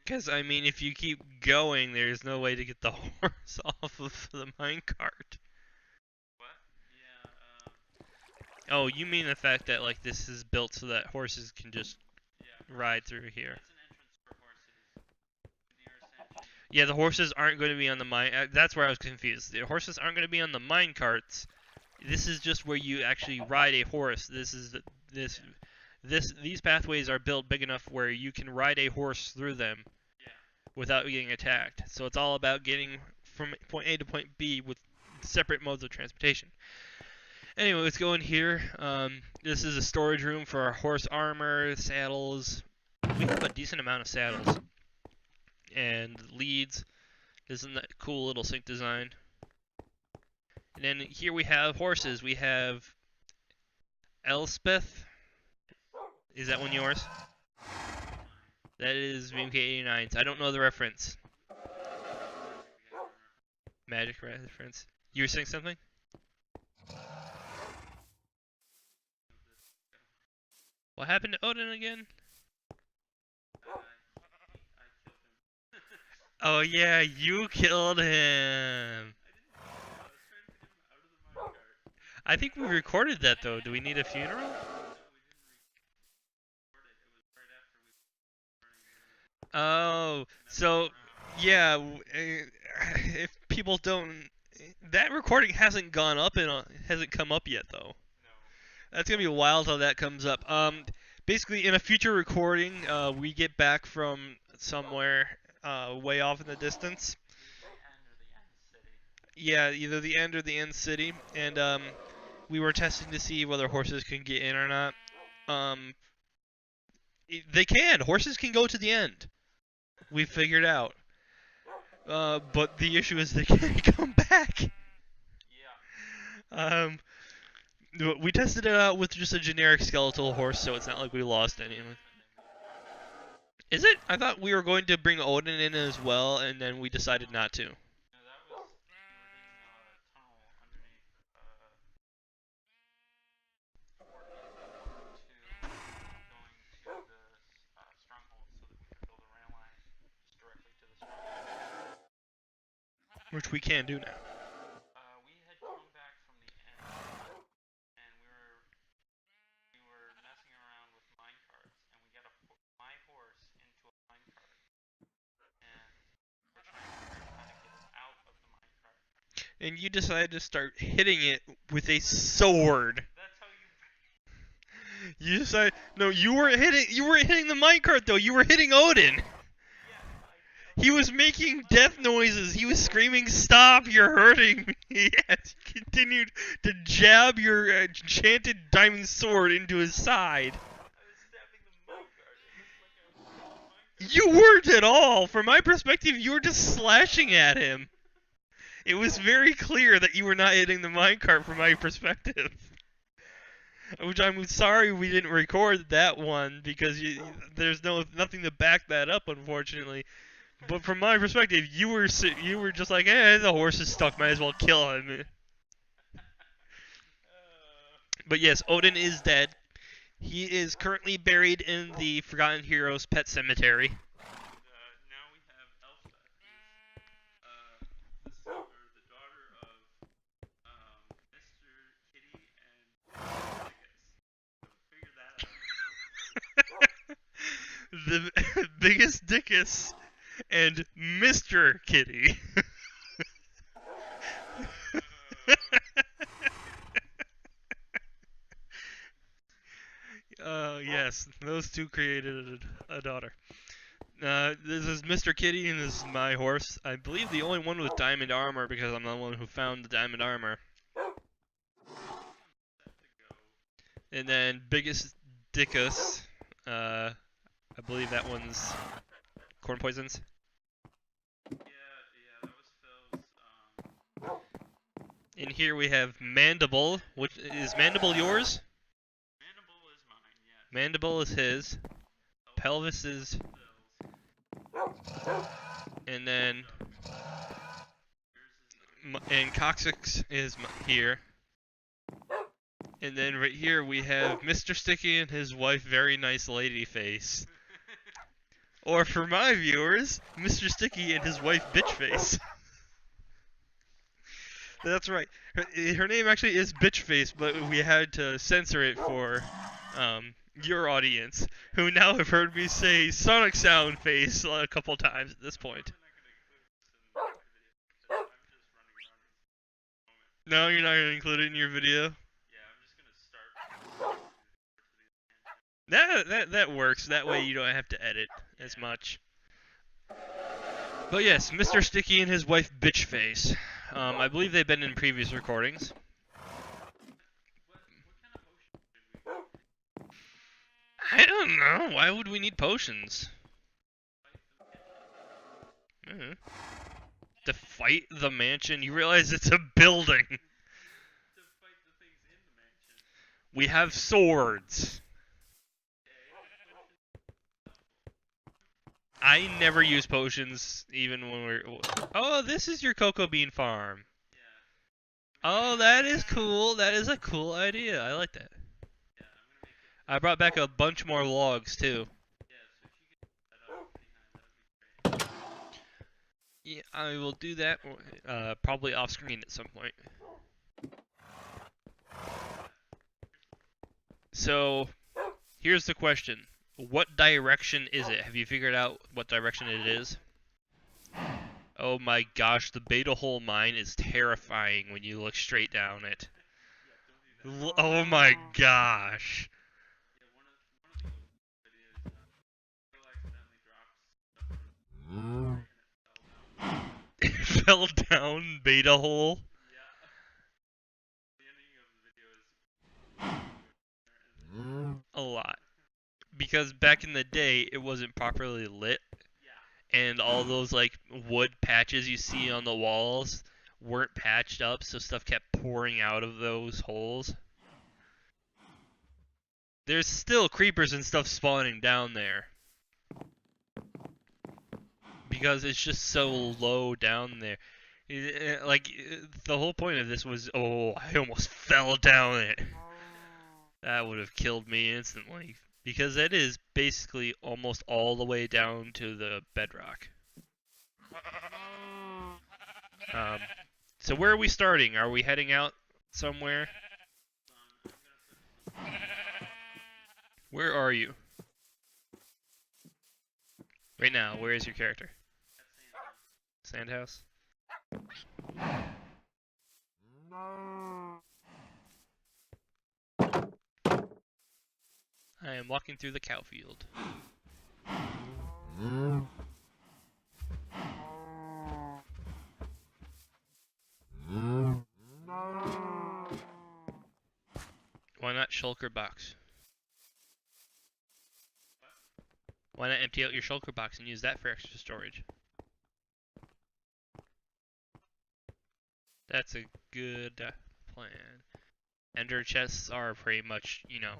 A: Because, I mean, if you keep going, there's no way to get the horse off of the minecart. Oh, you mean the fact that, like, this is built so that horses can just ride through here. Yeah, the horses aren't going to be on the mine. That's where I was confused. The horses aren't going to be on the mine carts. This is just where you actually ride a horse. These pathways are built big enough where you can ride a horse through them without getting attacked. So it's all about getting from point A to point B with separate modes of transportation. Anyway, let's go in here. This is a storage room for our horse armor, saddles. We have a decent amount of saddles and leads. Isn't that cool little sink design? And then here we have horses. We have Elspeth. Is that one yours? That is VMK89's. I don't know the reference. Magic reference. You were saying something? What happened to Odin again? Oh yeah, you killed him. I think we recorded that though. Do we need a funeral? Oh, so yeah, if people don't, that recording hasn't gone up and hasn't come up yet though.
B: No.
A: That's gonna be wild how that comes up. Basically, in a future recording, we get back from somewhere way off in the distance.
B: Either the end or the end city.
A: Yeah, either the end or the end city, and we were testing to see whether horses can get in or not. Um, they can. Horses can go to the end. We figured out. But the issue is they can't come back.
B: Yeah.
A: Um, we tested it out with just a generic skeletal horse, so it's not like we lost anyone. Is it? I thought we were going to bring Odin in as well, and then we decided not to.
B: No, that was we were digging a tunnel underneath Fort to going to the stronghold so that we could build a rail line just directly to the stronghold.
A: Which we can do now.
B: We had come back from the end and we were messing around with mine carts and we got my horse into a mine cart and we're trying to figure out how to get it out of the mine cart.
A: And you decided to start hitting it with a sword.
B: That's how you.
A: You decided no, you weren't hitting the minecart though. You were hitting Odin.
B: Yeah,
A: He was making death noises. He was screaming, "Stop! You're hurting me!" Yes, he continued to jab your enchanted diamond sword into his side.
B: I was stabbing the mine cart. It looked like I was stabbing the mine cart.
A: You weren't at all. From my perspective, you were just slashing at him. It was very clear that you were not hitting the minecart from my perspective. Which I'm sorry we didn't record that one because there's nothing to back that up, unfortunately. But from my perspective, you were just like, the horse is stuck. Might as well kill him. But yes, Odin is dead. He is currently buried in the Forgotten Heroes Pet Cemetery.
B: Now we have Elspeth, who's the daughter of Mr. Kitty and Dickus. So figure that out.
A: The biggest Dickus and Mr. Kitty. Yes, those two created a daughter. This is Mr. Kitty and this is my horse. I believe the only one with diamond armor because I'm the one who found the diamond armor. And then biggest Dickus. I believe that one's corn poisons.
B: Yeah, that was Phil's.
A: In here we have Mandible. Which is Mandible yours?
B: Mandible is mine, yes.
A: Mandible is his. Pelvis is.
B: Phil's.
A: And then. And Coccyx is here. And then right here we have Mr. Sticky and his wife, Very Nice Lady Face. Or for my viewers, Mr. Sticky and his wife, Bitch Face. That's right. Her name actually is Bitch Face, but we had to censor it for your audience, who now have heard me say Sonic Sound Face a couple times at this point. No, you're not going to include it in your video?
B: Yeah, I'm just gonna start.
A: That works. That way you don't have to edit as much. But yes, Mr. Sticky and his wife Bitch Face. I believe they've been in previous recordings. I don't know. Why would we need potions? To fight the mansion? You realize it's a building. We have swords. I never use potions even when we're... Oh, this is your cocoa bean farm. Oh, that is cool. That is a cool idea. I like that. I brought back a bunch more logs, too. Yeah, I will do that probably off screen at some point. So, here's the question. What direction is it? Have you figured out what direction it is? Oh my gosh, the Beta Hole mine is terrifying when you look straight down it. Oh my gosh.
B: Yeah, one of the videos, Phil accidentally dropped stuff and it fell
A: It
B: down.
A: fell down Beta Hole.
B: Yeah. The ending of the video is
A: A lot. Because back in the day, it wasn't properly lit,
B: yeah.
A: and all those like wood patches you see on the walls weren't patched up, so stuff kept pouring out of those holes. There's still creepers and stuff spawning down there. Because it's just so low down there. Like, the whole point of this was, oh, I almost fell down it. That would have killed me instantly. Because it is basically almost all the way down to the bedrock. So where are we starting? Are we heading out somewhere? Where are you? Right now, where is your character? Sandhouse? I am walking through the cow field. Why not shulker box? Why not empty out your shulker box and use that for extra storage? That's a good plan. Ender chests are pretty much, you know...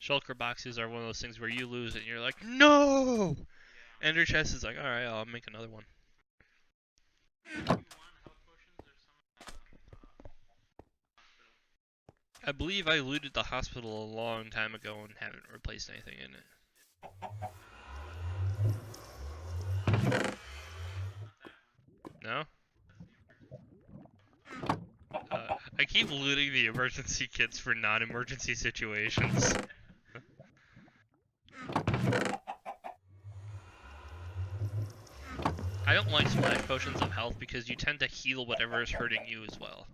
A: Shulker boxes are one of those things where you lose it and you're like, no!
B: Yeah.
A: Ender chest is like, alright, I'll make another one.
B: Do you want health potions or some hospital?
A: I believe I looted the hospital a long time ago and haven't replaced anything in it. No? I keep looting the emergency kits for non-emergency situations. I don't like splash potions of health because you tend to heal whatever is hurting you as well.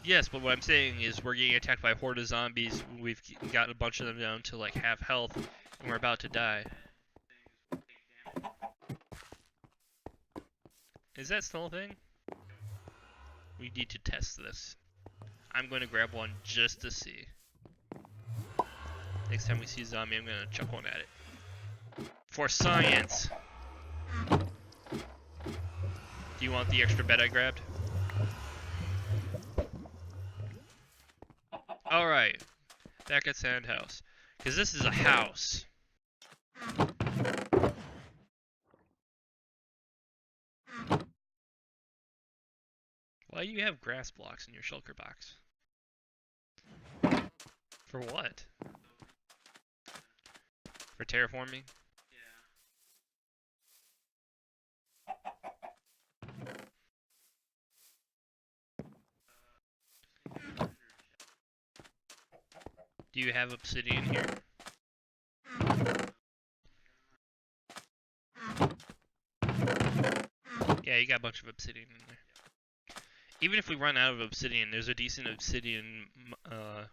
A: Yes, but what I'm saying is we're getting attacked by a horde of zombies. We've got a bunch of them down to like half health, and we're about to die. Is that still a thing? We need to test this. I'm going to grab one just to see. Next time we see a zombie, I'm going to chuck one at it. For science! Do you want the extra bed I grabbed? Alright. Back at Sandhouse. Because this is a house. Why do you have grass blocks in your shulker box? For what? For terraforming? Do you have obsidian here? Yeah, you got a bunch of obsidian in there. Even if we run out of obsidian, there's a decent obsidian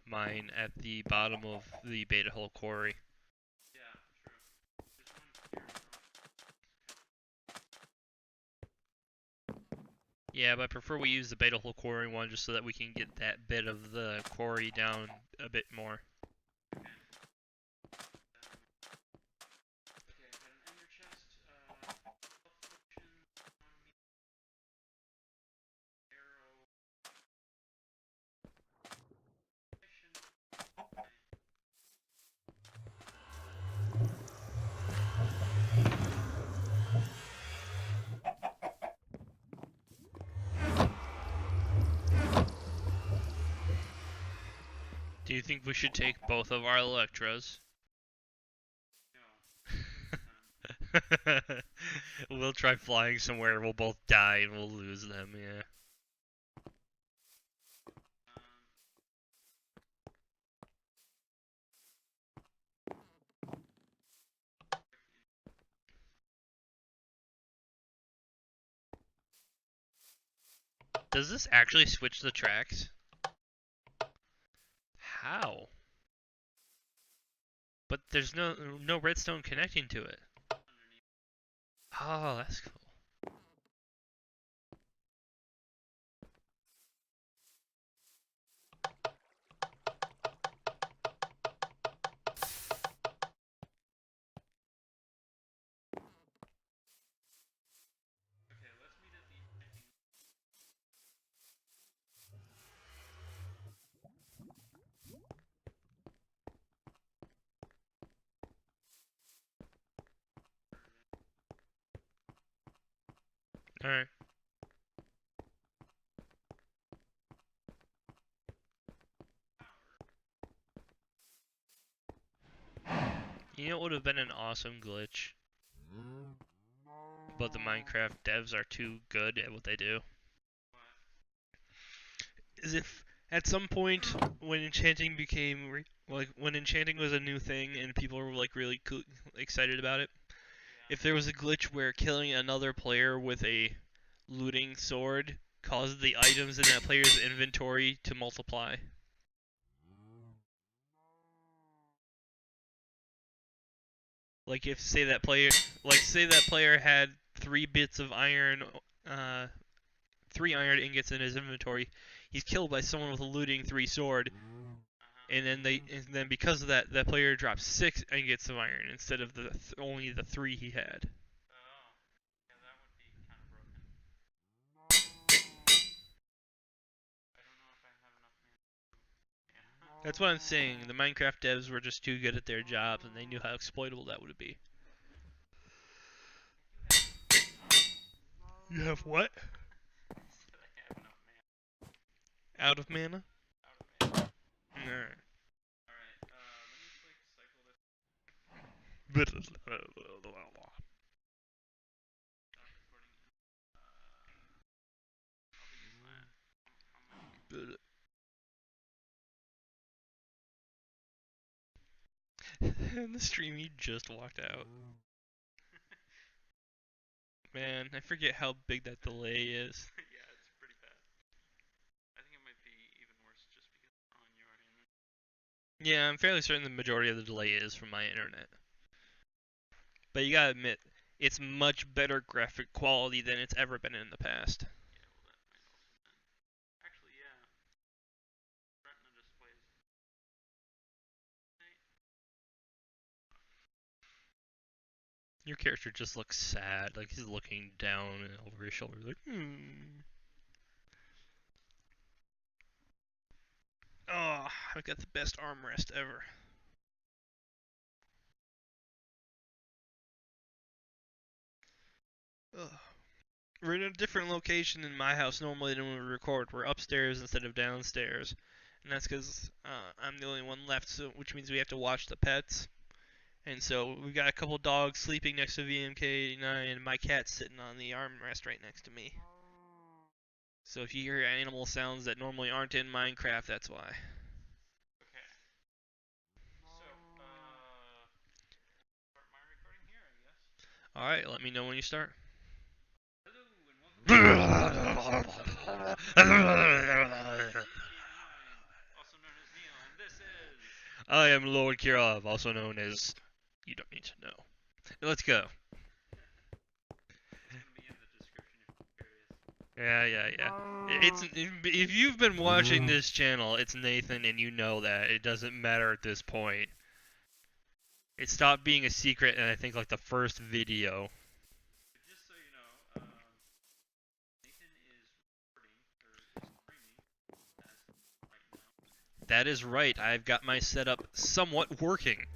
A: mine at the bottom of the Beta Hole quarry. Yeah, but I prefer we use the Beta Hole quarry one just so that we can get that bit of the quarry down a bit more. Do you think we should take both of our Electros?
B: No.
A: We'll try flying somewhere, we'll both die and we'll lose them, yeah. Does this actually switch the tracks? How? But there's no redstone connecting to it. Oh, that's cool.
B: Okay, let's meet at the enchanting.
A: Alright. You know what would have been an awesome glitch? But the Minecraft devs are too good at what they do. Is if at some point when enchanting became like when enchanting was a new thing and people were like really excited about it, if there was a glitch where killing another player with a looting sword caused the items in that player's inventory to multiply. Like if say that player had 3 bits of iron, 3 iron ingots in his inventory, he's killed by someone with a looting 3 sword, and then because of that, that player drops 6 ingots of iron instead of only the 3 he had.
B: Oh, yeah, that would be kind of broken. I don't know if I have enough mana. Yeah.
A: That's what I'm saying. The Minecraft devs were just too good at their jobs, and they knew how exploitable that would be. You have what?
B: I said I have enough mana.
A: Out of mana?
B: Out of mana.
A: Alright.
B: Alright, let me click cycle this. Stop recording. I'll be using that. How many?
A: In the stream, he just walked out. Man, I forget how big that delay is.
B: Yeah, it's pretty bad. I think it might be even worse just because it's on your internet.
A: Yeah, I'm fairly certain the majority of the delay is from my internet. But you gotta admit, it's much better graphic quality than it's ever been in the past.
B: Yeah, well, that might also been. Actually, yeah. Retina displays.
A: Your character just looks sad, like he's looking down over his shoulder, like, Oh, I've got the best armrest ever. Ugh. We're in a different location in my house normally than when we record. We're upstairs instead of downstairs. And that's because I'm the only one left, so which means we have to watch the pets. And so we've got a couple dogs sleeping next to VMK89, and my cat's sitting on the armrest right next to me. So if you hear animal sounds that normally aren't in Minecraft, that's why.
B: Okay. So, start my recording here, I guess.
A: Alright, let me know when you start.
B: Hello, and welcome to also known as Neil, and this is...
A: I am Lord Kirov, also known as... You don't need to know. Let's go.
B: It's gonna be in the description if you're curious.
A: Yeah. If you've been watching this channel, it's Nathan, and you know that. It doesn't matter at this point. It stopped being a secret in, I think, like the first video.
B: But just so you know, Nathan is recording, or is streaming, as right now.
A: That is right. I've got my setup somewhat working.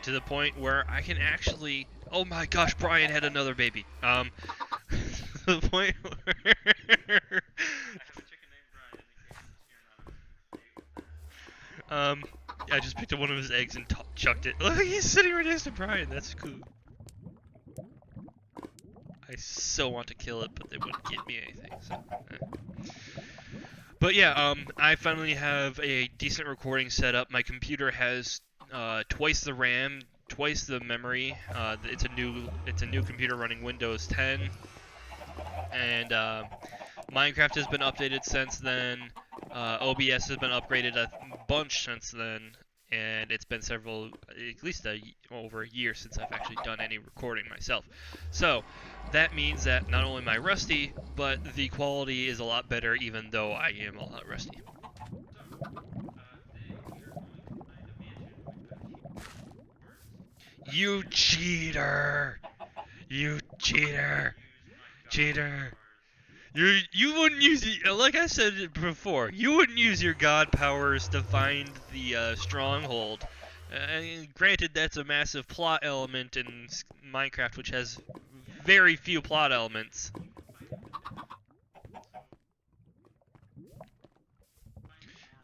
A: To the point where I can actually... Oh my gosh, Brian had another baby. To the point where...
B: I have a chicken named Brian, in case you're not familiar with that.
A: I just picked up one of his eggs and chucked it. Look, he's sitting right next to Brian. That's cool. so want to kill it, but they wouldn't give me anything. So, But yeah, I finally have a decent recording set up. My computer has twice the RAM, twice the memory. It's a new computer running Windows 10, and Minecraft has been updated since then. OBS has been upgraded a bunch since then, and it's been at least over a year since I've actually done any recording myself. So that means that not only am I rusty, but the quality is a lot better, even though I am a lot rusty. You cheater! You cheater! Cheater! You wouldn't use like I said before. You wouldn't use your god powers to find the stronghold. Granted, that's a massive plot element in Minecraft, which has very few plot elements.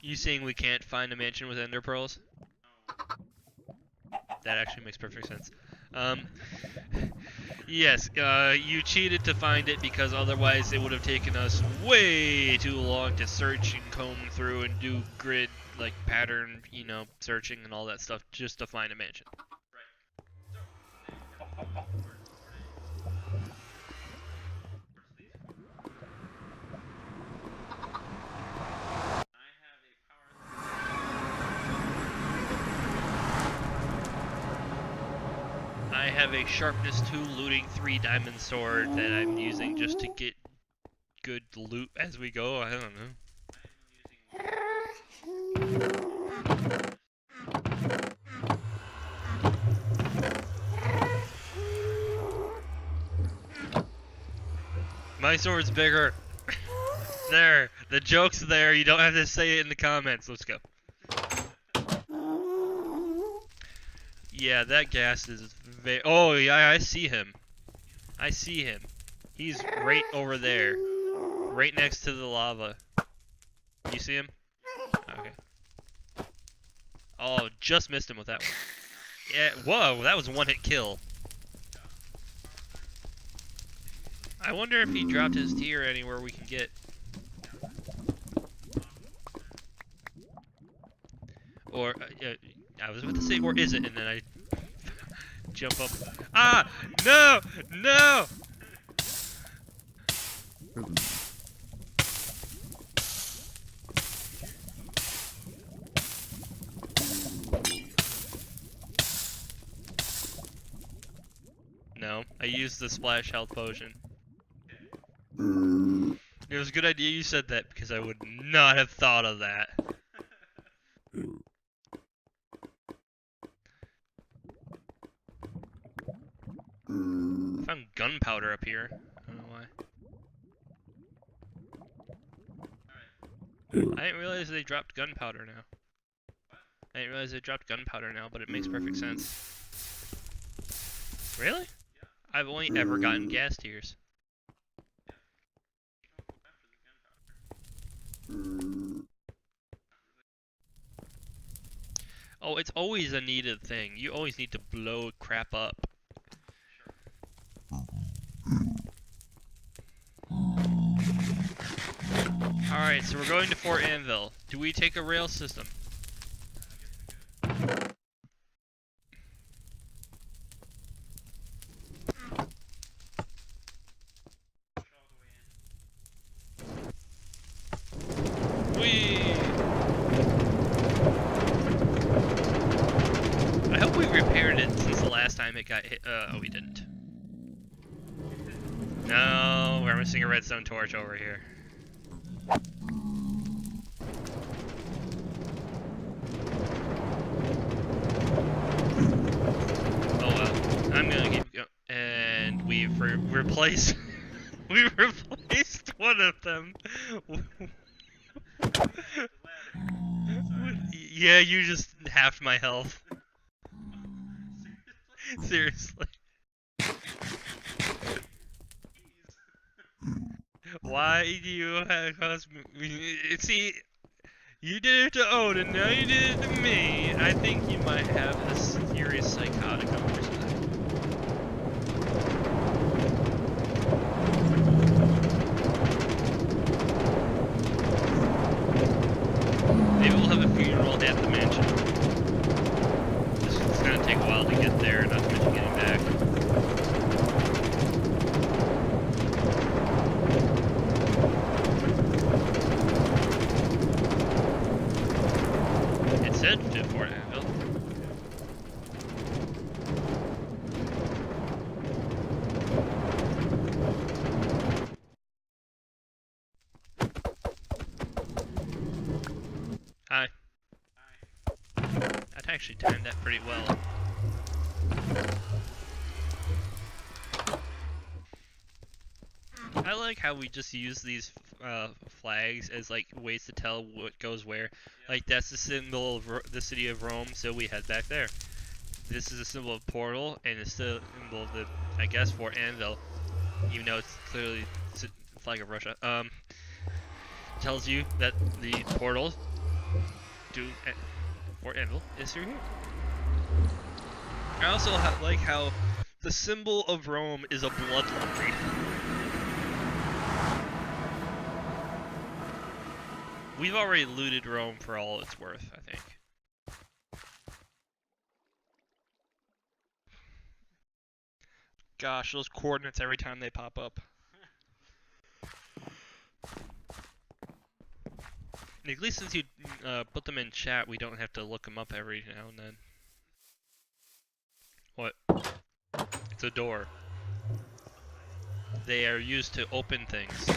A: You saying we can't find a mansion with ender pearls? That actually makes perfect sense. Yes, you cheated to find it because otherwise it would have taken us way too long to search and comb through and do grid, like, pattern, searching and all that stuff just to find a mansion. I have a sharpness 2 looting 3 diamond sword that I'm using just to get good loot as we go. I don't know. My sword's bigger. There, the joke's there. You don't have to say it in the comments. Let's go. Yeah, that gas is very... Oh, yeah, I see him. I see him. He's right over there. Right next to the lava. You see him? Okay. Oh, just missed him with that one. Yeah, whoa, that was a one-hit kill. I wonder if he dropped his tier anywhere we can get. Or, I was about to say, or is it? And then I jump up. Ah! No! No! No, I used the splash health potion. It was a good idea you said that because I would not have thought of that. I found gunpowder up here. I don't know why. I didn't realize they dropped gunpowder now. I didn't realize they dropped gunpowder now, but it makes perfect sense. Really? I've only ever gotten gas tiers. Oh, it's always a needed thing. You always need to blow crap up. Alright, so we're going to Fort Anvil. Do we take a rail system? Whee! I hope we repaired it since the last time it got hit. Oh, we didn't. No, we're missing a redstone torch over here. Oh well, I'm gonna keep going. And we've replaced. We replaced one of them. Yeah, you just halved my health. Seriously. Why do you have cost me? See, you did it to Odin, now you did it to me. I think you might have a serious psychotic over something. said to Fort Anvil. Hi. I'd actually timed that pretty well. I like how we just use these flags as like ways to tell what goes where. Like that's the symbol of the city of Rome, so we head back there. This is a symbol of Portal, and it's the symbol of the, I guess, Fort Anvil, even though it's clearly the flag of Russia. Tells you that the portal to Fort Anvil is through here. I also like how the symbol of Rome is a blood laundry. We've already looted Rome for all it's worth, I think. Gosh, those coordinates every time they pop up. At least since you put them in chat, we don't have to look them up every now and then. What? It's a door. They are used to open things.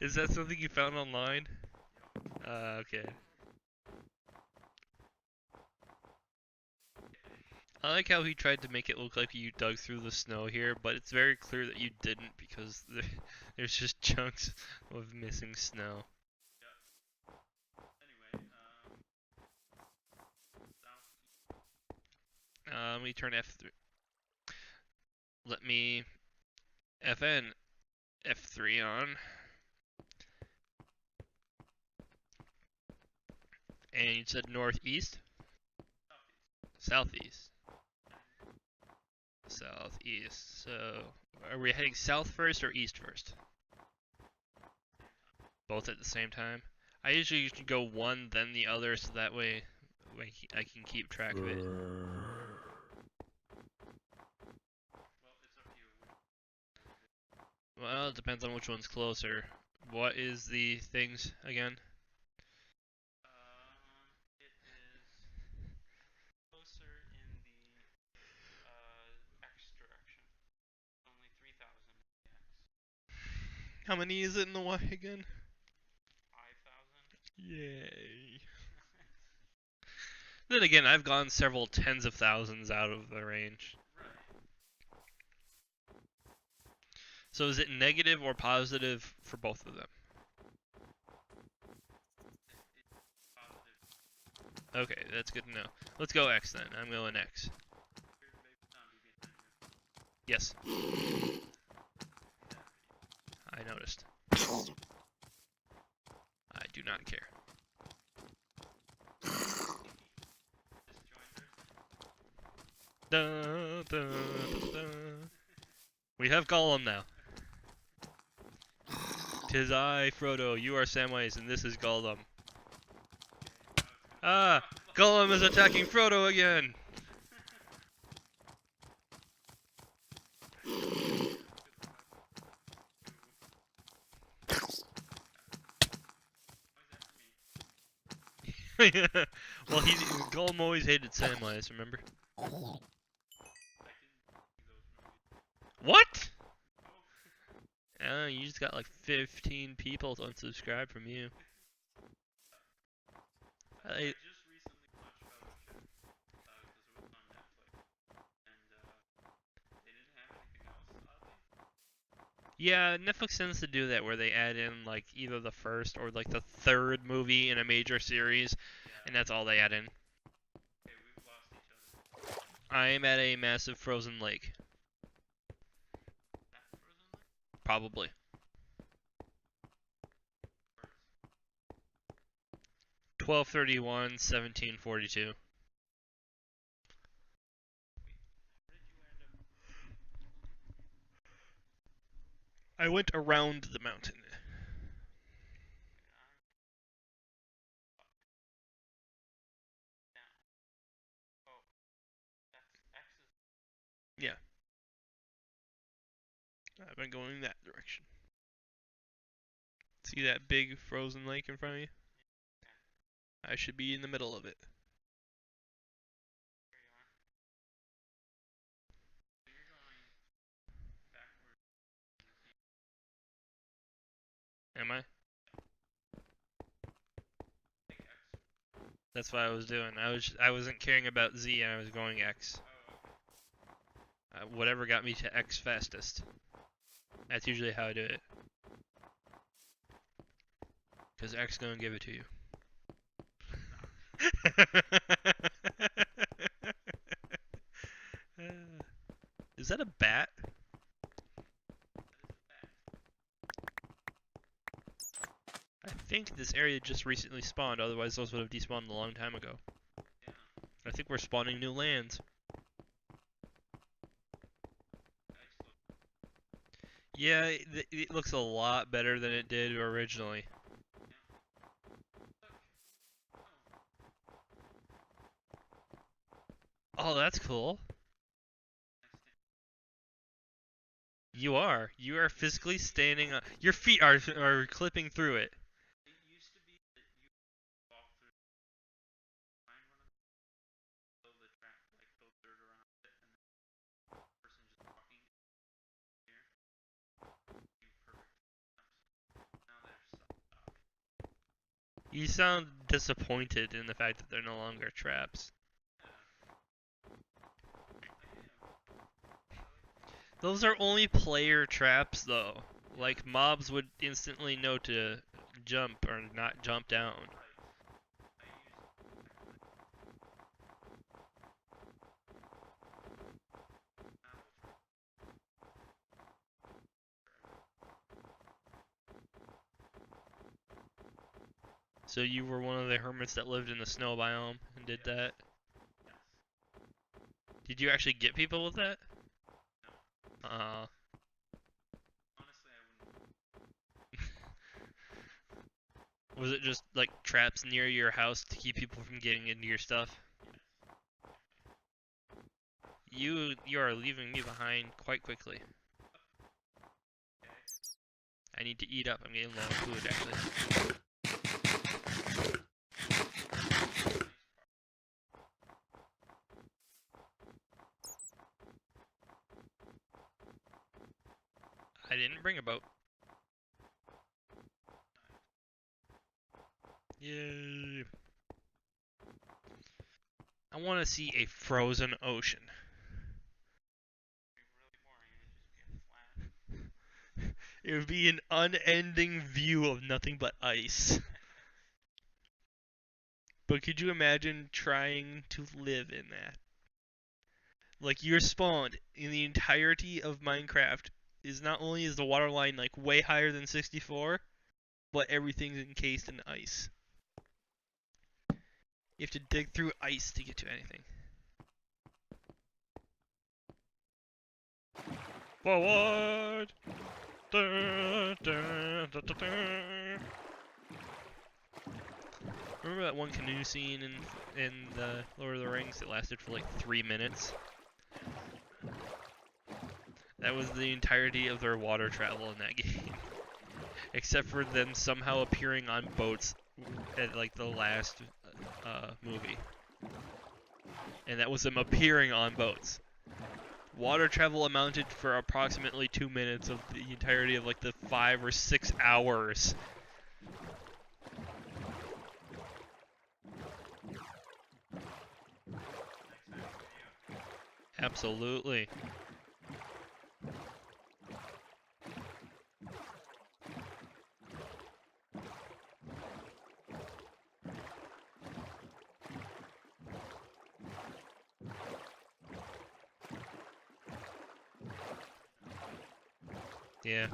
A: Is that something you found online? Okay. I like how he tried to make it look like you dug through the snow here, but it's very clear that you didn't because there's just chunks of missing snow. Let me turn F3. Let me FN F3 on. And you said northeast? Southeast. Southeast. So, are we heading south first or east first? Both at the same time? I usually go one, then the other, so that way I can keep track of it. Well, it depends on which one's closer. What is the things again?
B: It is closer in the X direction. Only 3,000 in the X.
A: How many is it in the Y again?
B: 5,000.
A: Yay. Then again, I've gone several tens of thousands out of the range.
B: Right.
A: So is it negative or positive for both of them? Okay, that's good to know. Let's go X then. I'm going X. Yes. I noticed. I do not care. Da, da, da. We have Gollum now. 'Tis I, Frodo, you are Samwise, and this is Gollum. Ah! Gollum is attacking Frodo again! Well, Gollum always hated Samwise, remember? What? You just got like 15 people to unsubscribe from you.
B: I just recently watched Fellowship because it was on Netflix, and they didn't have anything else, oddly.
A: Yeah, Netflix tends to do that where they add in like either the first or like the third movie in a major series, and that's all they add in.
B: Okay, we've lost each other.
A: I am at a massive frozen lake.
B: That frozen lake?
A: Probably.
B: Birds.
A: 1231, 1742.
B: Where did you end up?
A: I went around the mountain.
B: Down. Oh, that's X is
A: been going that direction. See that big frozen lake in front of you? I should be in the middle of it.
B: Here you are. So you're going backwards.
A: Am I?
B: Take X.
A: That's what I was doing. I wasn't caring about Z and I was going X.
B: Oh, okay.
A: Whatever got me to X fastest. That's usually how I do it. Cause X gonna give it to you. Is that a bat? I think this area just recently spawned, otherwise those would have despawned a long time ago.
B: Yeah.
A: I think we're spawning new lands. Yeah, it looks a lot better than it did originally. Oh, that's cool. You are. You are physically standing on. Your feet are clipping through it.
B: It used to be that you walk through, find one of them, build the track, like build dirt around it, and then the person just walking here, you perfect steps. Now they're stopped.
A: You sound disappointed in the fact that they're no longer traps. Those are only player traps, though. Like, mobs would instantly know to jump or not jump down. So you were one of the hermits that lived in the snow biome and did that? Did you actually get people with that?
B: Honestly, I wouldn't.
A: Was it just like traps near your house to keep people from getting into your stuff? You are leaving me behind quite quickly. I need to eat up. I'm getting low on food actually. I didn't bring a boat. Yay. I want to see a frozen ocean. It would be an unending view of nothing but ice. But could you imagine trying to live in that? Like, you're spawned in the entirety of Minecraft is not only is the water line like way higher than 64, but everything's encased in ice. You have to dig through ice to get to anything. Forward! Da, da, da, da, da. Remember that one canoe scene in the Lord of the Rings that lasted for like 3 minutes? That was the entirety of their water travel in that game. Except for them somehow appearing on boats at like the last movie. And that was them appearing on boats. Water travel amounted for approximately 2 minutes of the entirety of like the 5 or 6 hours. Absolutely. Yeah.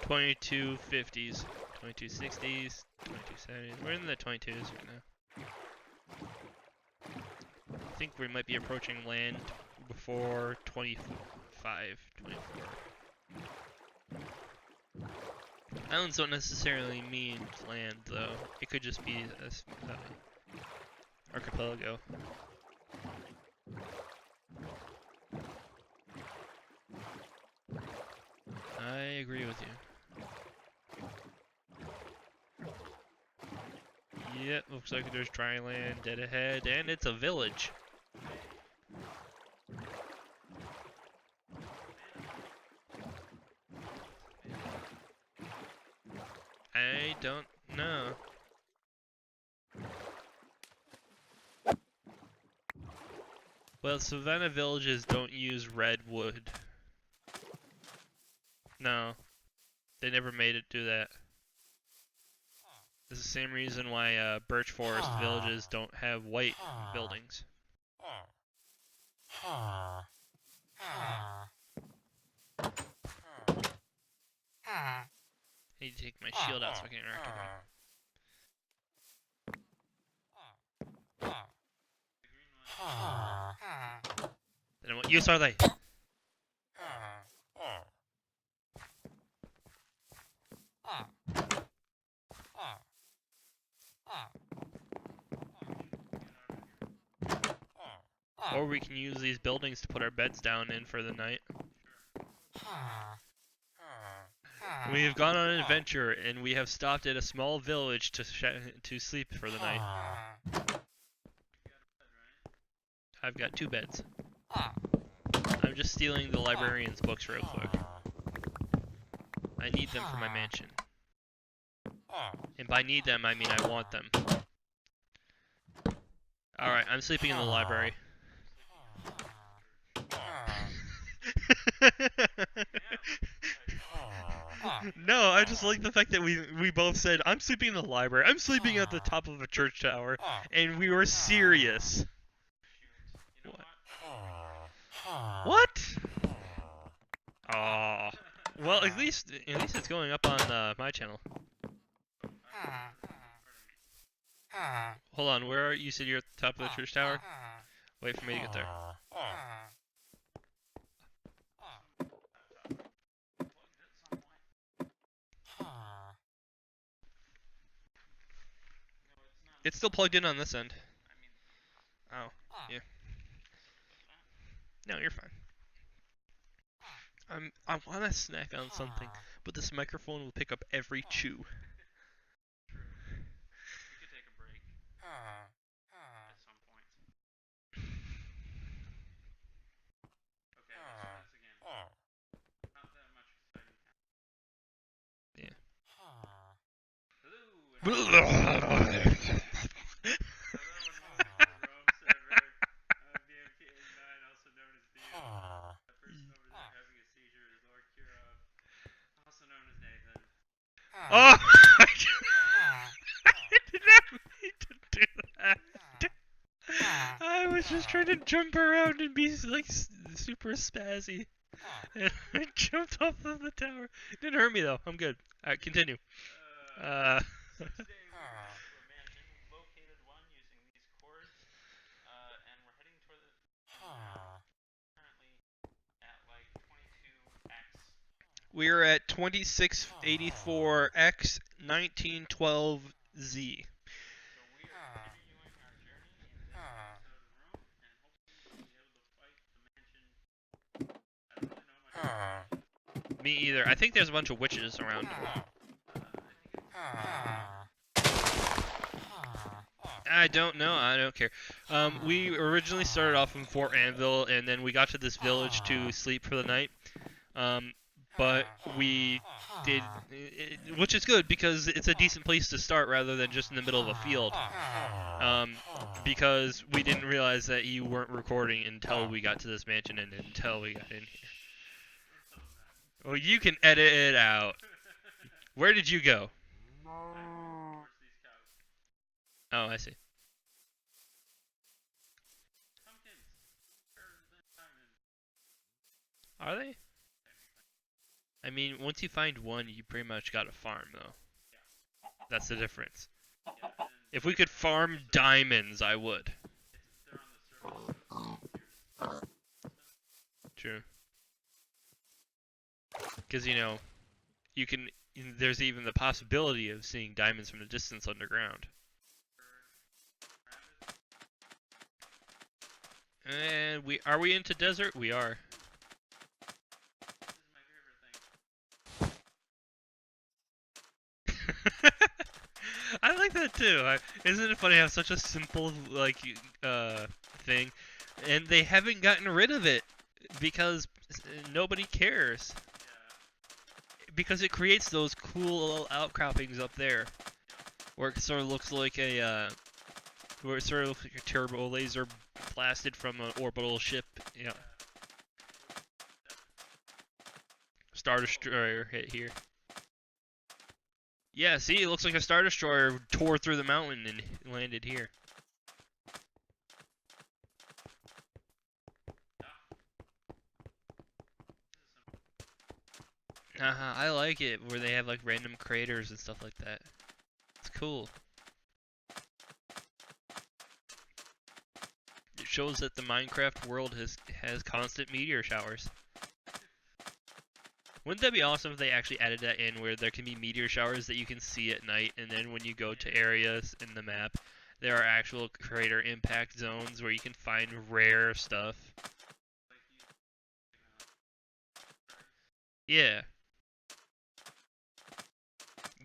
A: $22.50s, $22.60s, $22.70s. We're in the 22s right now. I think we might be approaching land before 25, 24. Islands don't necessarily mean land, though. It could just be a archipelago. I agree with you. Yep, looks like there's dry land dead ahead, and it's a village. I don't know. Well, Savannah villages don't use redwood. No, they never made it do that. It's the same reason why birch forest villages don't have white buildings. I need to take my shield out so I can interact with him. Then what use are they? Or we can use these buildings to put our beds down in for the night. We have gone on an adventure, and we have stopped at a small village to sleep for the night. I've got 2 beds. I'm just stealing the librarian's books real quick. I need them for my mansion. And by need them, I mean I want them. Alright, I'm sleeping in the library. No, I just like the fact that we both said, I'm sleeping in the library, I'm sleeping at the top of a church tower, and we were serious. What? Aw. Well, at least it's going up on my channel. Hold on, where are you? Said you're at the top of the church tower? Wait for me to get there. It's still plugged in on this end. Oh, yeah. No, you're fine. I want to snack on something, but this microphone will pick up every chew.
B: We could take a break at some point. Okay, let's try this again. Not that much exciting.
A: Yeah.
B: Hello.
A: Oh! I did not mean to do that. I was just trying to jump around and be like super spazzy. And I jumped off of the tower. Didn't hurt me though. I'm good. Alright, continue. We're at 2684X 1912Z. Me either. I think there's a bunch of witches around. I don't know. I don't care. We originally started off in Fort Anvil, and then we got to this village to sleep for the night. But we did, which is good because it's a decent place to start rather than just in the middle of a field. Because we didn't realize that you weren't recording until we got to this mansion and until we got in here. Well, you can edit it out. Where did you go? Oh, I see. Are they? I mean, once you find one, you pretty much got a farm, though. That's the difference. If we could farm diamonds, I would. True. Because, you know, you can. There's even the possibility of seeing diamonds from a distance underground. And are we into desert? We are.
B: This is my favorite thing.
A: I like that too. Isn't it funny how such a simple thing, and they haven't gotten rid of it because nobody cares. Because it creates those cool little outcroppings up there, where it sort of looks like where it sort of looks like a turbo laser blasted from an orbital ship. Yeah. Star Destroyer hit here. Yeah, see, it looks like a Star Destroyer tore through the mountain and landed here. I like it where they have like random craters and stuff like that. It's cool. It shows that the Minecraft world has constant meteor showers. Wouldn't that be awesome if they actually added that in where there can be meteor showers that you can see at night, and then when you go to areas in the map, there are actual crater impact zones where you can find rare stuff. Yeah.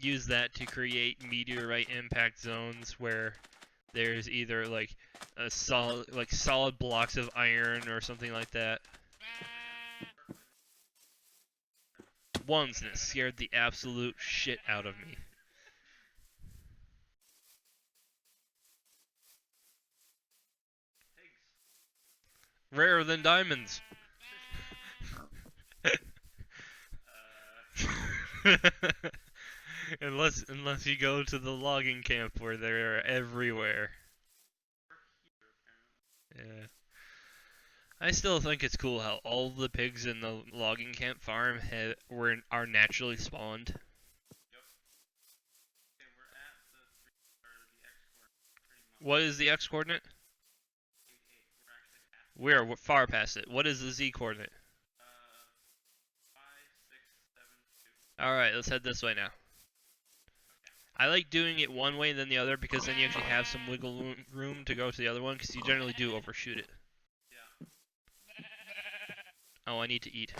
A: Use that to create meteorite impact zones where there's either like a solid blocks of iron or something like that. Ones that scared the absolute shit out of me. Rarer than diamonds. Unless you go to the logging camp where they're everywhere. Yeah. I still think it's cool how all the pigs in the logging camp farm are naturally spawned.
B: Yep. Okay, we're at the X-coordinate pretty much.
A: What is the X coordinate?
B: 8, 8. We're actually
A: We're far past it. What is the Z coordinate?
B: 5, 6, 7, 2.
A: Alright, let's head this way now. I like doing it one way and then the other because then you actually have some wiggle room to go to the other one because you generally do overshoot it.
B: Yeah.
A: Oh, I need to eat.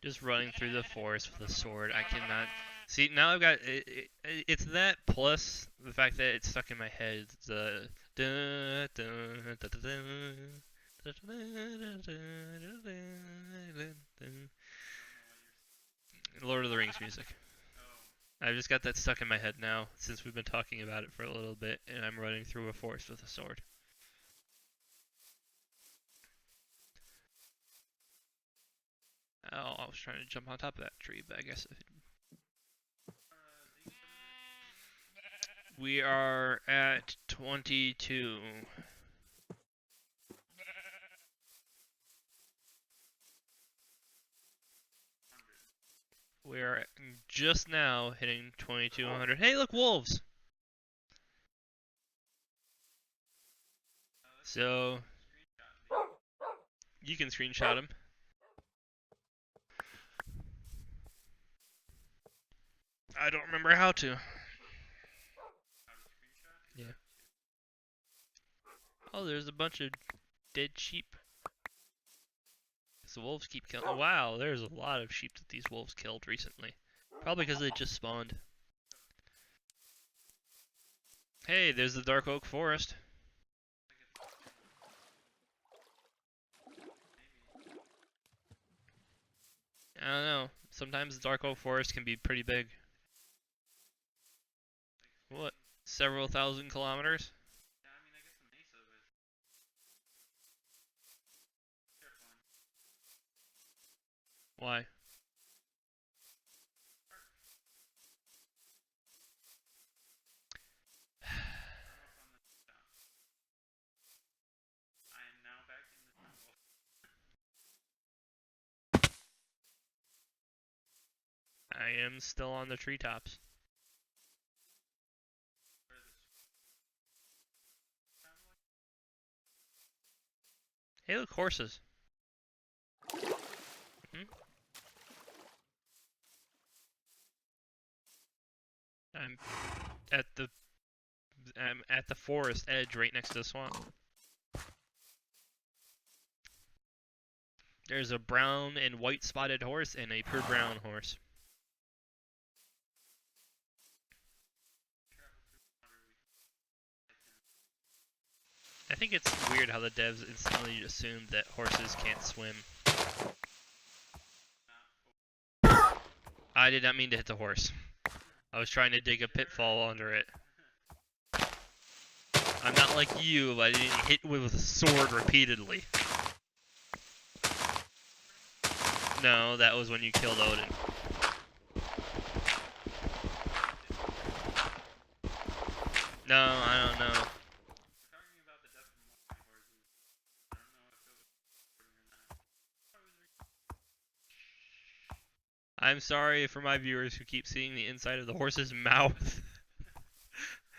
A: Just running through the forest with a sword. I cannot... See, now I've got... It's that plus the fact that it's stuck in my head. The... Lord of the Rings music. I've just got that stuck in my head now since we've been talking about it for a little bit and I'm running through a forest with a sword. Oh, I was trying to jump on top of that tree, but I guess we are at 22. We are just now hitting 2200. Hey, look, wolves! So, you can screenshot them. I don't remember how to. Yeah. Oh, there's a bunch of dead sheep. The wolves keep killing. Wow, there's a lot of sheep that these wolves killed recently. Probably because they just spawned. Hey, there's the Dark Oak Forest. I don't know. Sometimes the Dark Oak Forest can be pretty big. What? Several thousand kilometers?
B: Yeah, I mean, I guess the mesa of it.
A: Why?
B: I am now back in the jungle.
A: I am still on the treetops. Hey, look, horses. Hmm? I'm at the forest edge right next to the swamp. There's a brown and white spotted horse and a pure brown horse. I think it's weird how the devs instantly assumed that horses can't swim. I did not mean to hit the horse. I was trying to dig a pitfall under it. I'm not like you, I didn't hit with a sword repeatedly. No, that was when you killed Odin. No, I don't know. I'm sorry for my viewers who keep seeing the inside of the horse's mouth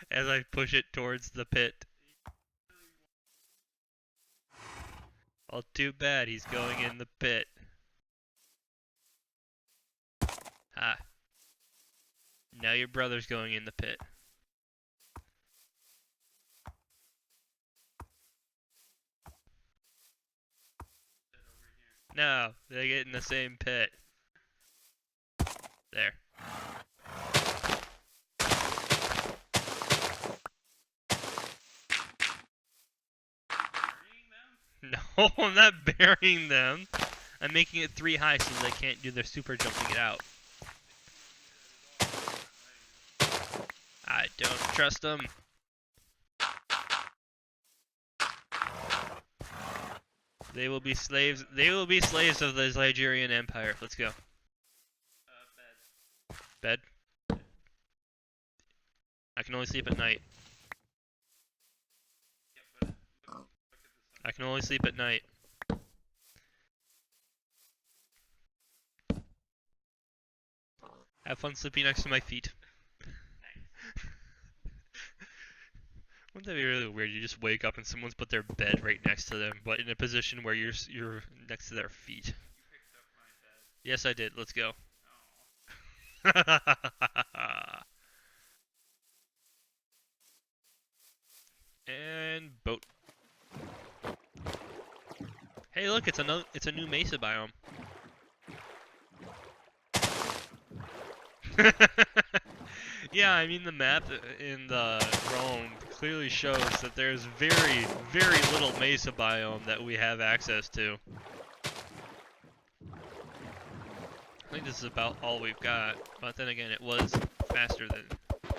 A: as I push it towards the pit. Well, too bad he's going in the pit. Ha. Now your brother's going in the pit. No, they get in the same pit. There. No, I'm not burying them. I'm making it 3 high so they can't do their super jump to get out. I don't trust them. They will be slaves. They will be slaves of the Nigerian Empire. Let's go. Bed. I can only sleep at night. I can only sleep at night. Have fun sleeping next to my feet. Wouldn't that be really weird? You just wake up and someone's put their bed right next to them, but in a position where you're next to their feet. Yes, I did. Let's go. And boat. Hey, look! It's a new mesa biome. Yeah, I mean the map in the Rome clearly shows that there's very, very little mesa biome that we have access to. I think this is about all we've got, but then again, it was faster than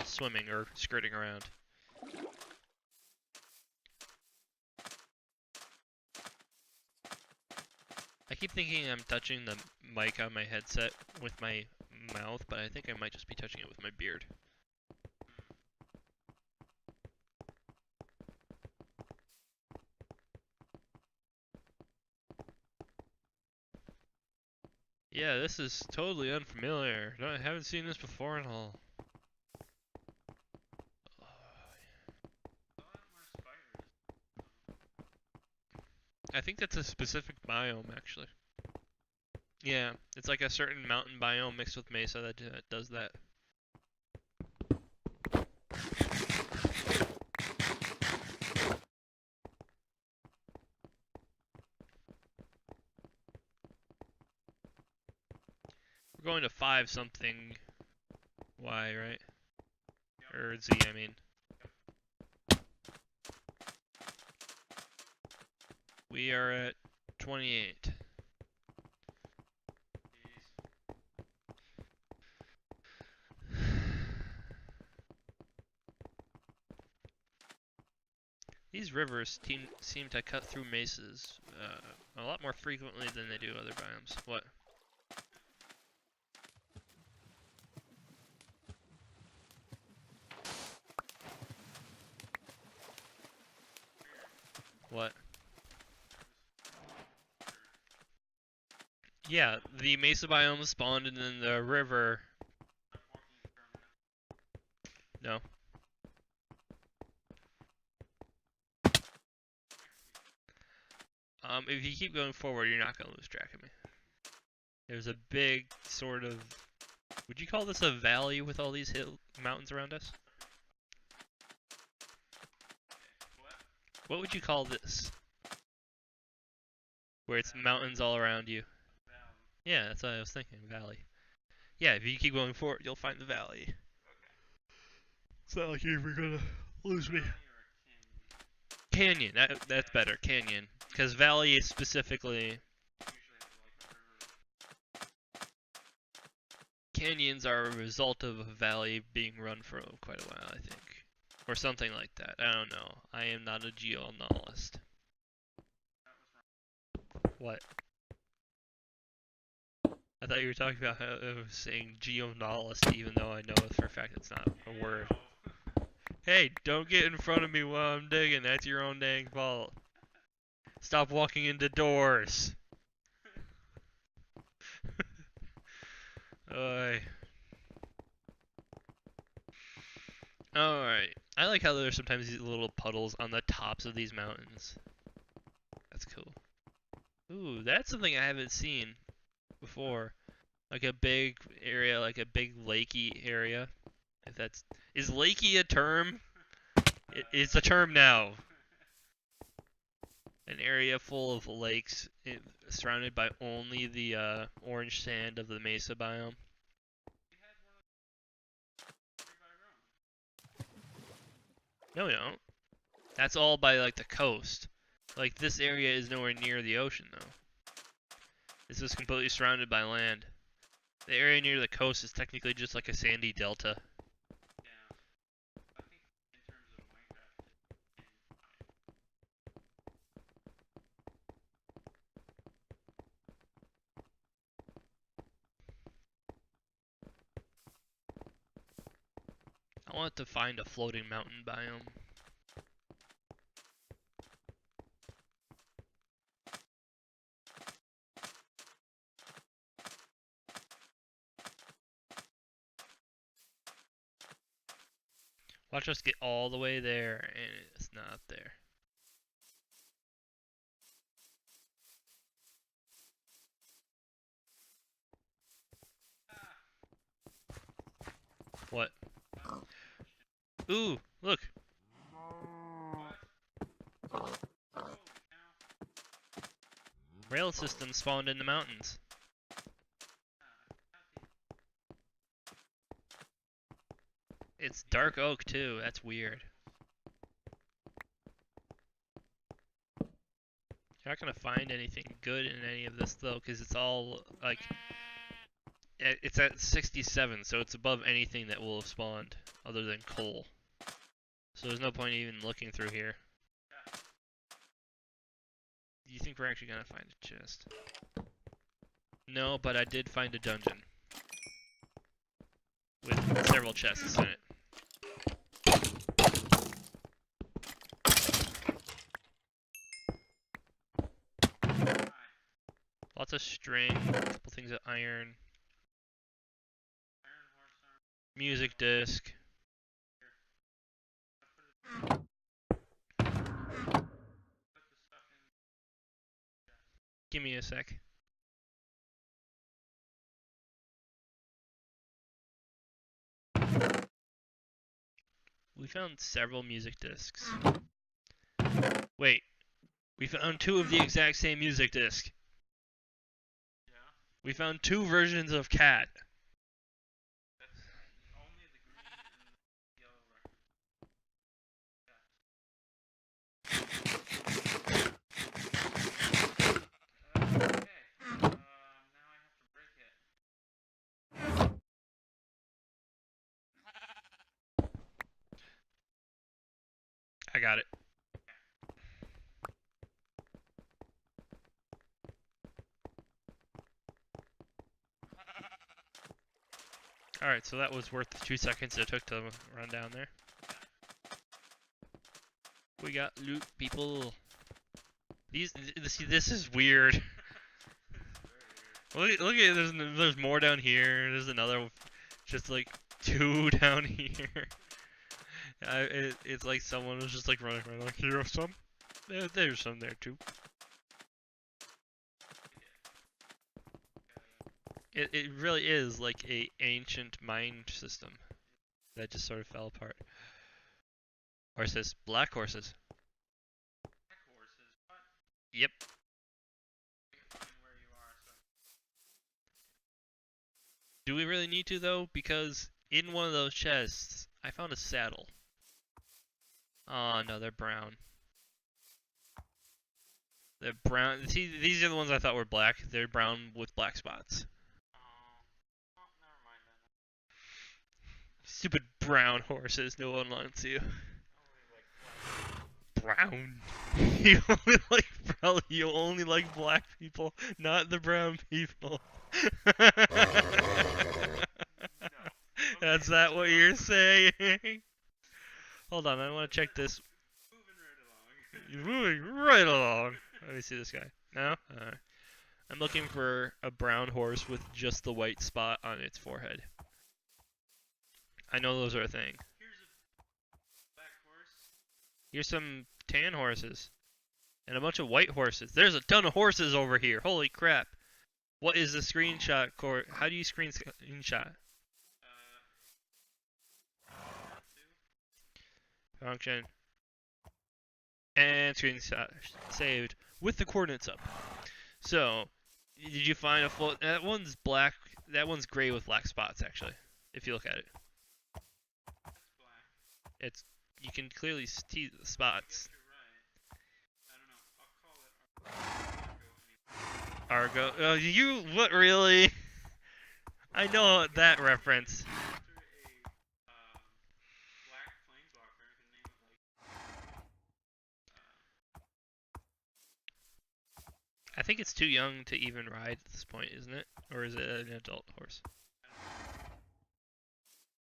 A: swimming or skirting around. I keep thinking I'm touching the mic on my headset with my mouth, but I think I might just be touching it with my beard. Yeah, this is totally unfamiliar. I haven't seen this before at all. I think that's a specific biome, actually. Yeah, it's like a certain mountain biome mixed with mesa that does that. We're going to 5 something Y, right? Or Z, I mean. We are at 28. These rivers seem to cut through mesas a lot more frequently than they do other biomes. What? What? Yeah, the mesa biome spawned and then the river. No. If you keep going forward, you're not gonna lose track of me. There's a big sort of. Would you call this a valley with all these mountains around us? What would you call this? Where it's mountains all around you. Yeah, that's what I was thinking. Valley. Yeah, if you keep going forward, you'll find the valley. It's not like you're ever gonna lose me. Canyon. That's better. Canyon. Because valley is specifically. Canyons are a result of a valley being run for quite a while, I think. Or something like that. I don't know. I am not a geoanalyst. What? I thought you were talking about how I was saying geoanalyst, even though I know for a fact it's not a word. Hey, don't get in front of me while I'm digging. That's your own dang fault. Stop walking into doors. Oy. Alright. I like how there's sometimes these little puddles on the tops of these mountains. That's cool. Ooh, that's something I haven't seen before. Like a big area, like a big lakey area. If that's... Is lakey a term? It's a term now. An area full of lakes surrounded by only the orange sand of the mesa biome. No, we don't. That's all by like the coast. Like this area is nowhere near the ocean though. This is completely surrounded by land. The area near the coast is technically just like a sandy delta. I want to find a floating mountain biome. Watch us get all the way there and it's not there. What? Ooh, look. Rail systems spawned in the mountains. It's dark oak too, that's weird. You're not gonna find anything good in any of this though, because it's all like... It's at 67, so it's above anything that will have spawned other than coal. So there's no point even looking through here. Do you think we're actually gonna find a chest? No, but I did find a dungeon. With several chests in it. Lots of string, a couple things of iron. Music disc. Give me a sec. We found several music discs. Wait, we found 2 of the exact same music disc.
B: Yeah.
A: We found 2 versions of Cat.
B: That's only the green and yellow record. Okay. Now I have to break it.
A: I got it. Alright, so that was worth the 2 seconds it took to run down there. We got loot, people. This is weird. Look at there's more down here. There's another, just like 2 down here. It's like someone was just like running around like, here's some. There's some there too. It really is like a ancient mind system that just sort of fell apart. Horses, black horses.
B: Black horses. What?
A: Yep.
B: I can find where you are. So.
A: Do we really need to though? Because in one of those chests, I found a saddle. Oh no, they're brown. They're brown. See, these are the ones I thought were black. They're brown with black spots.
B: Oh. Oh, never mind then.
A: Stupid brown horses. No one wants you.
B: I only like black.
A: Brown. You only like you only like black people, not the brown people. That's that what you're saying? Hold on, I want to check this.
B: Moving right along.
A: You're moving right along. Let me see this guy. No? I'm looking for a brown horse with just the white spot on its forehead. I know those are a thing.
B: Here's a black horse.
A: Here's some tan horses. And a bunch of white horses. There's a ton of horses over here. Holy crap. What is the screenshot, Court? How do you screenshot? Function. And screenshot saved with the coordinates up. So, did you find a full... That one's black. That one's gray with black spots, actually. If you look at it.
B: That's black.
A: It's... You can clearly see the spots.
B: You're right. I don't know. I'll call it Argo anyway.
A: Argo. You... What, really? I know that reference.
B: After a black planeswalker, I can name it like.
A: I think it's too young to even ride at this point, isn't it? Or is it an adult horse?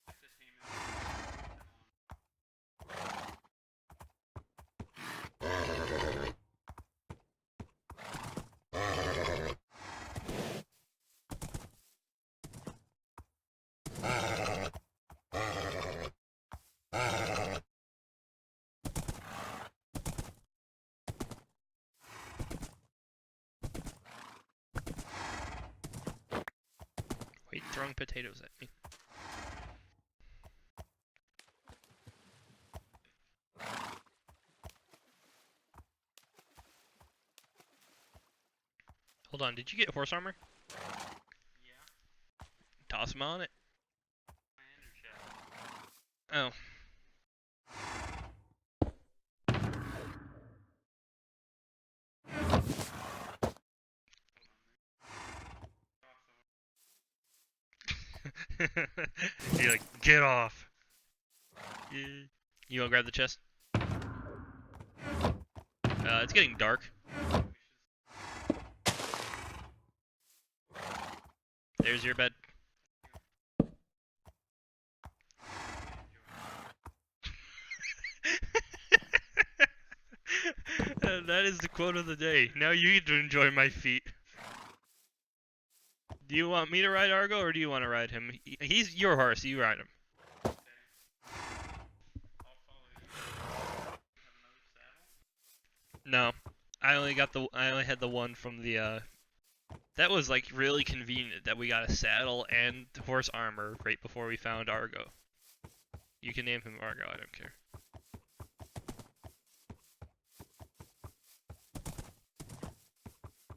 B: I don't know. I have to tame it.
A: Wait, throwing potatoes at me. Hold on, did you get horse armor?
B: Yeah.
A: Toss them on it.
B: My ender chest.
A: Oh. You're like, get off. You wanna grab the chest? It's getting dark. There's your bed. That is the quote of the day. Now you get to enjoy my feet. Do you want me to ride Argo, or do you want to ride him? He's your horse. You ride him.
B: I'll follow you. Have another saddle?
A: No, I only had the one from the. That was like really convenient that we got a saddle and horse armor right before we found Argo. You can name him Argo. I don't care.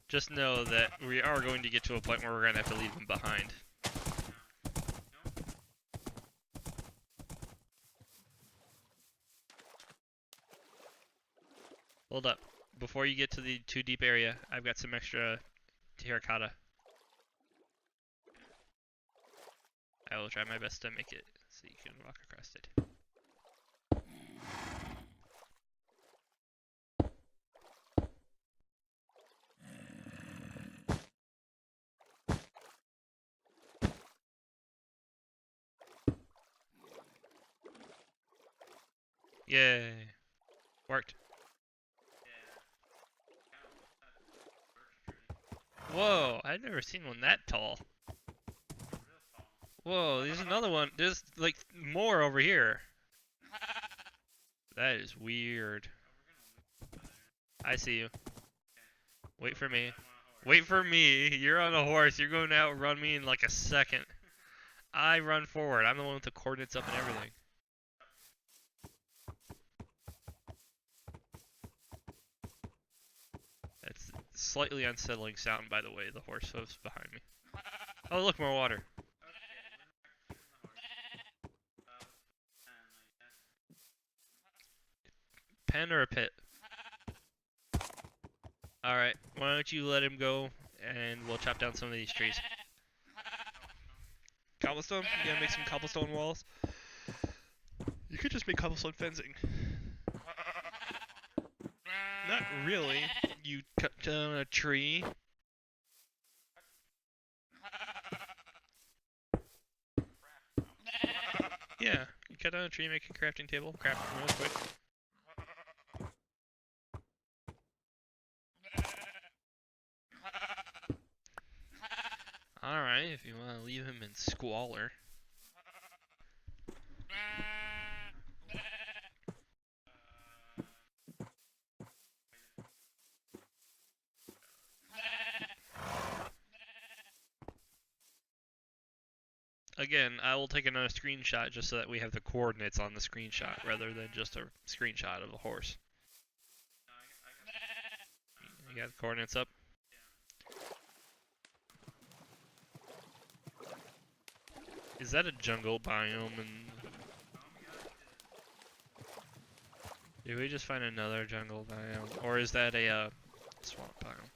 A: Just know that we are going to get to a point where we're going to have to leave him behind. Hold up. Before you get to the too deep area, I've got some extra terracotta. I will try my best to make it so you can walk across it. Yay. Worked. Whoa, I've never seen one that tall. Whoa, there's another one. There's like more over here. That is weird. I see you. Wait for me. Wait for me. You're on a horse. You're going to outrun me in like a second. I run forward. I'm the one with the coordinates up and everything. That's slightly unsettling sound, by the way, the horse hoofs behind me. Oh, look, more water. Pen or a pit? Alright, why don't you let him go, and we'll chop down some of these trees. Cobblestone? You gotta make some cobblestone walls? You could just make cobblestone fencing. Not really. You cut down a tree. Yeah, you cut down a tree, make a crafting table, craft it real quick. Alright, if you want to leave him in squalor. Again, I will take another screenshot just so that we have the coordinates on the screenshot rather than just a screenshot of a horse. You got the coordinates up? Is that a jungle biome? And did we just find another jungle biome? Or is that a swamp biome?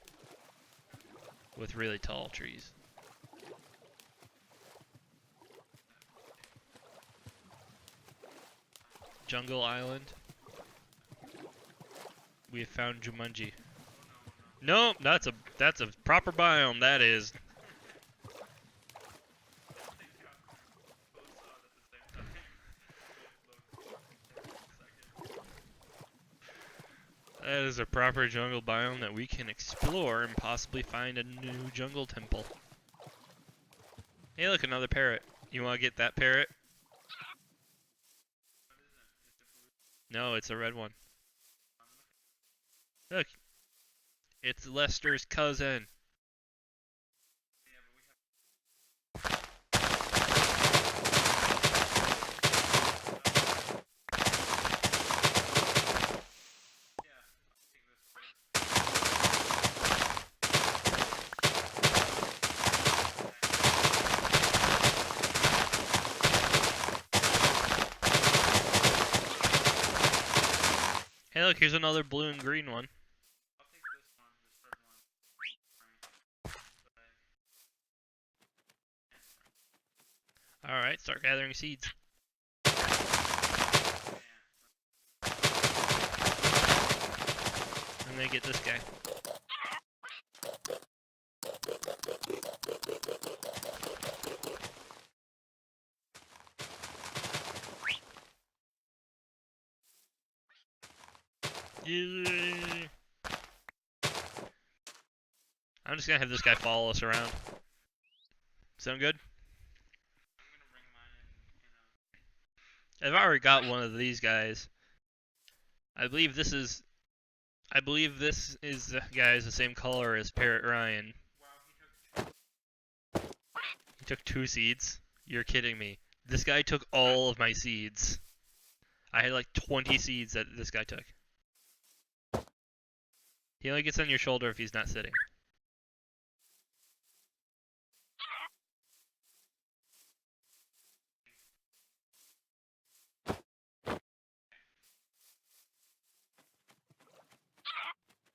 A: With really tall trees. Jungle Island. We have found Jumanji. Nope, that's a proper biome, that is. That is a proper jungle biome that we can explore and possibly find a new jungle temple. Hey look, another parrot. You wanna get that parrot? No, it's a red one. Look. It's Lester's cousin. Hey look, here's another blue and green one. Alright, start gathering seeds. And then get this guy. Yeah. I'm just gonna have this guy follow us around. Sound good? I've already got one of these guys. I believe this is the guy is the same color as Parrot Ryan. He took 2 seeds? You're kidding me. This guy took all of my seeds. I had like 20 seeds that this guy took. He only gets on your shoulder if he's not sitting.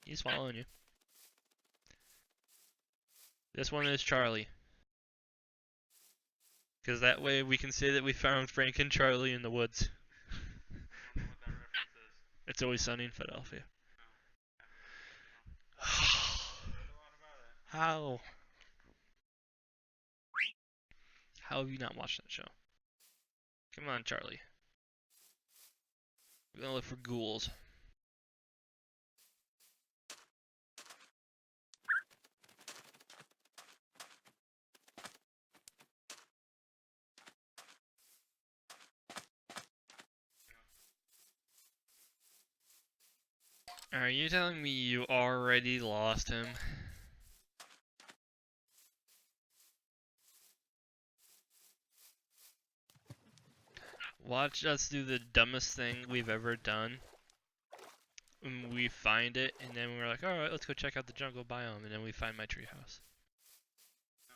A: He's following you. This one is Charlie. Because that way we can say that we found Frank and Charlie in the woods. It's Always Sunny in Philadelphia. How? How have you not watched that show? Come on, Charlie. We're gonna look for ghouls. Are you telling me you already lost him? Watch us do the dumbest thing we've ever done. And we find it, and then we're like, alright, let's go check out the jungle biome, and then we find my treehouse.
B: No.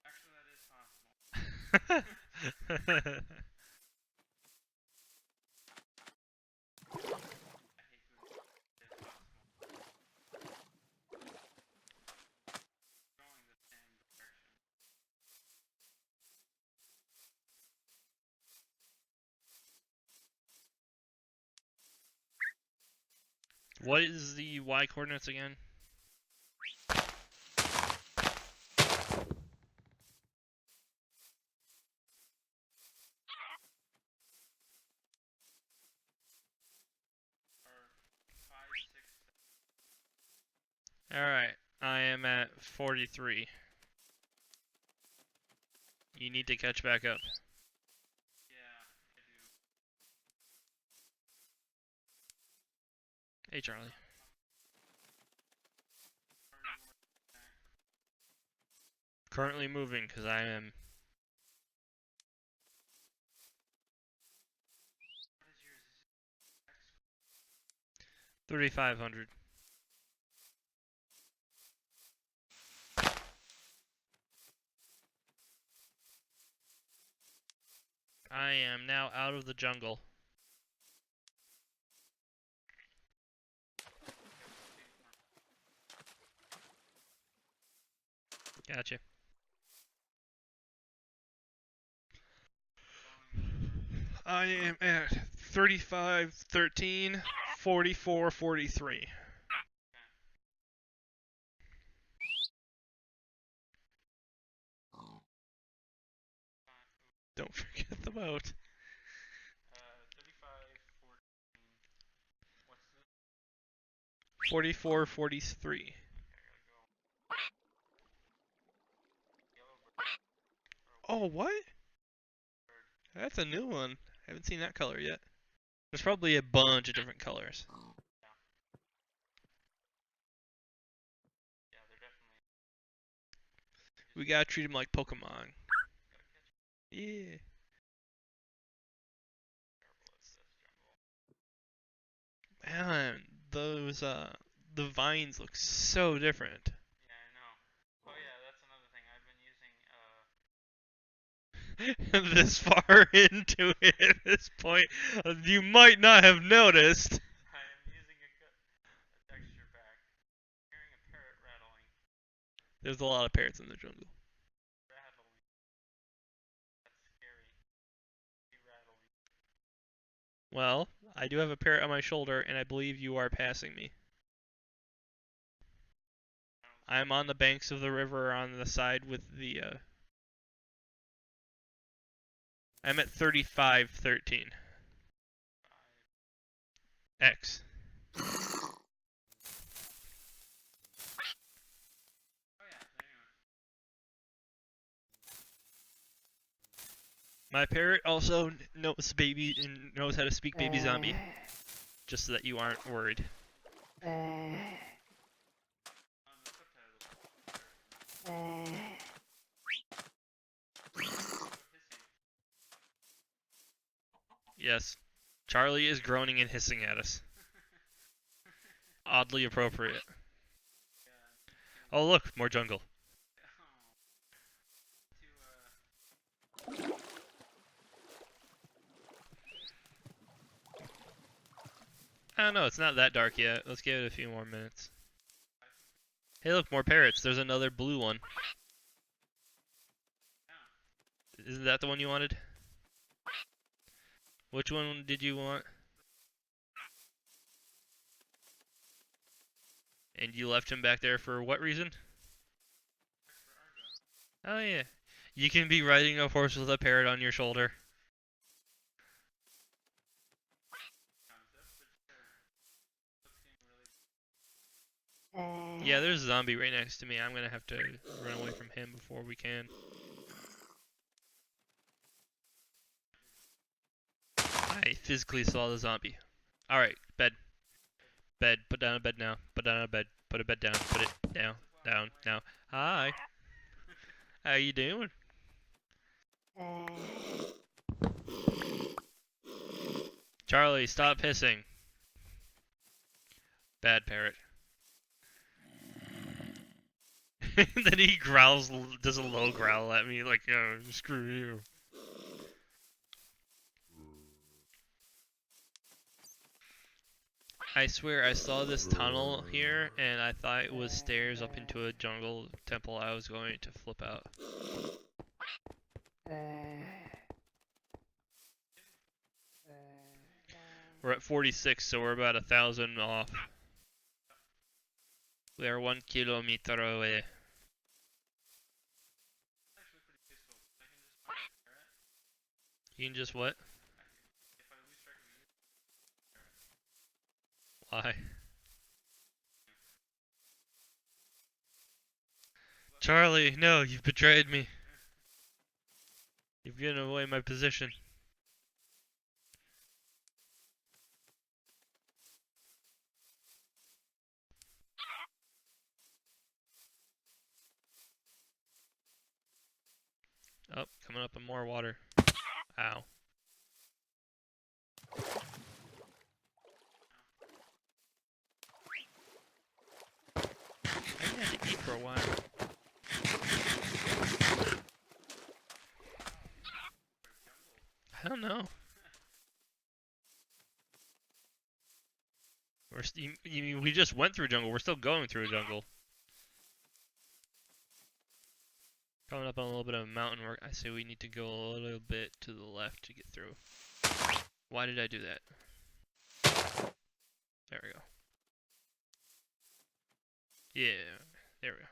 B: Actually, that is possible. I hate doing it. It is possible. Going the same direction.
A: What is the Y coordinates again?
B: Or 5, 6, 7.
A: Alright, I am at 43. You need to catch back up.
B: Yeah, I do.
A: Hey, Charlie.
B: Where are you back?
A: Currently moving, because I am...
B: What is yours?
A: 3,500. I am now out of the jungle. Gotcha. I am at 35, 13, 44, 43. Don't forget the boat.
B: 35, 14. What's the?
A: 44, 43.
B: I gotta go. Yellow bird.
A: Oh, what?
B: Bird.
A: That's a new one. Haven't seen that color yet. There's probably a bunch of different colors.
B: Yeah, they're definitely.
A: We gotta treat them like Pokemon.
B: Gotta catch
A: Yeah.
B: careful at this jungle.
A: Man, those, the vines look so different.
B: Yeah, I know. Oh yeah, that's another thing. I've been using
A: This far into it at this point, you might not have noticed.
B: I am using a texture pack. Hearing a parrot rattling.
A: There's a lot of parrots in the jungle.
B: Rattling. That's scary. Be rattling.
A: Well, I do have a parrot on my shoulder, and I believe you are passing me. I'm on the banks of the river on the side with the, I'm at 35, 13. X.
B: Oh yeah, anyway.
A: My parrot also knows baby and knows how to speak baby zombie. Just so that you aren't worried.
B: The subtitles.
A: Yes. Charlie is groaning and hissing at us. Oddly appropriate. Oh look, more jungle. I don't know, it's not that dark yet. Let's give it a few more minutes. Hey look, more parrots. There's another blue one. Isn't that the one you wanted? Which one did you want? And you left him back there for what reason? Oh yeah. You can be riding a horse with a parrot on your shoulder. Yeah, there's a zombie right next to me. I'm gonna have to run away from him before we can. I physically saw the zombie. Alright, bed. Bed. Put down a bed now. Put down a bed. Put a bed down. Put it down. Down. Now. Hi. How you doing? Charlie, stop hissing. Bad parrot. Then he growls, does a low growl at me like, "Oh, screw you." I swear I saw this tunnel here and I thought it was stairs up into a jungle temple. I was going to flip out. We're at 46, so we're about 1,000 off. We are 1 kilometer away.
B: Actually pretty peaceful. I can just find a parrot.
A: You can just what?
B: If I lose track of you,
A: Why? Charlie, no, you've betrayed me. You've given away my position. Oh, coming up in more water. Ow. I didn't have to eat for a while. I don't know. We just went through jungle. We're still going through a jungle. Coming up on a little bit of a mountain where I say we need to go a little bit to the left to get through. Why did I do that? There we go. Yeah, there we go.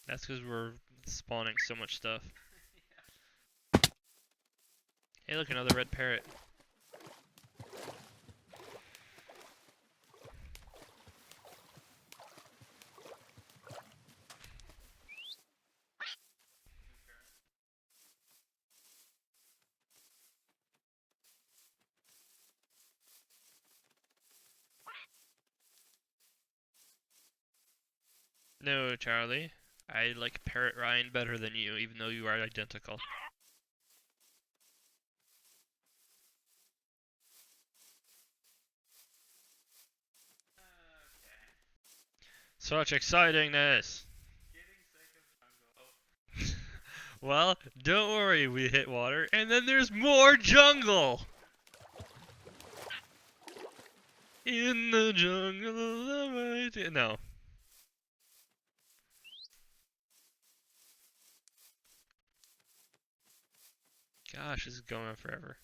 A: That's because we're spawning so much stuff. Hey, look, another red parrot. No, Charlie. I like Parrot Ryan better than you, even though you are identical. Such excitingness!
B: getting sick of jungle.
A: Well, don't worry, we hit water, and then there's more jungle! In the jungle of idea. No. Gosh, this is going on forever.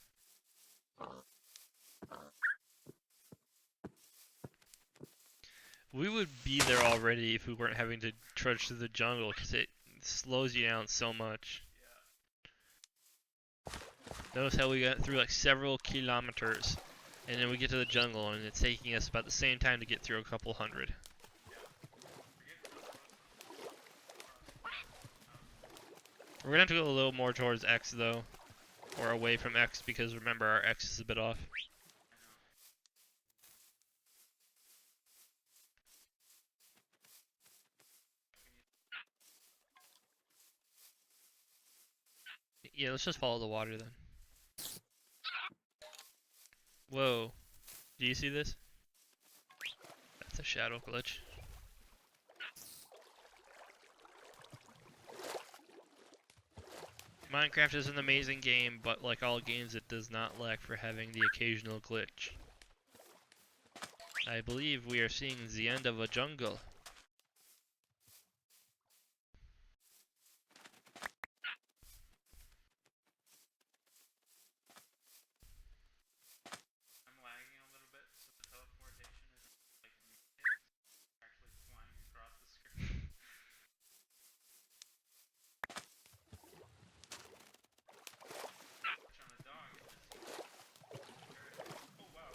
A: We would be there already if we weren't having to trudge through the jungle, because it slows you down so much.
B: Yeah.
A: Notice how we got through like several kilometers, and then we get to the jungle, and it's taking us about the same time to get through a couple hundred. We're gonna have to go a little more towards X though, or away from X, because remember our X is a bit off. Yeah, let's just follow the water then. Whoa. Do you see this? That's a shadow glitch. Minecraft is an amazing game, but like all games, it does not lack for having the occasional glitch. I believe we are seeing the end of a jungle.
B: I'm lagging a little bit, so the teleportation isn't like muted. It's actually flying across the screen. Watch on the dog, it just... Oh wow,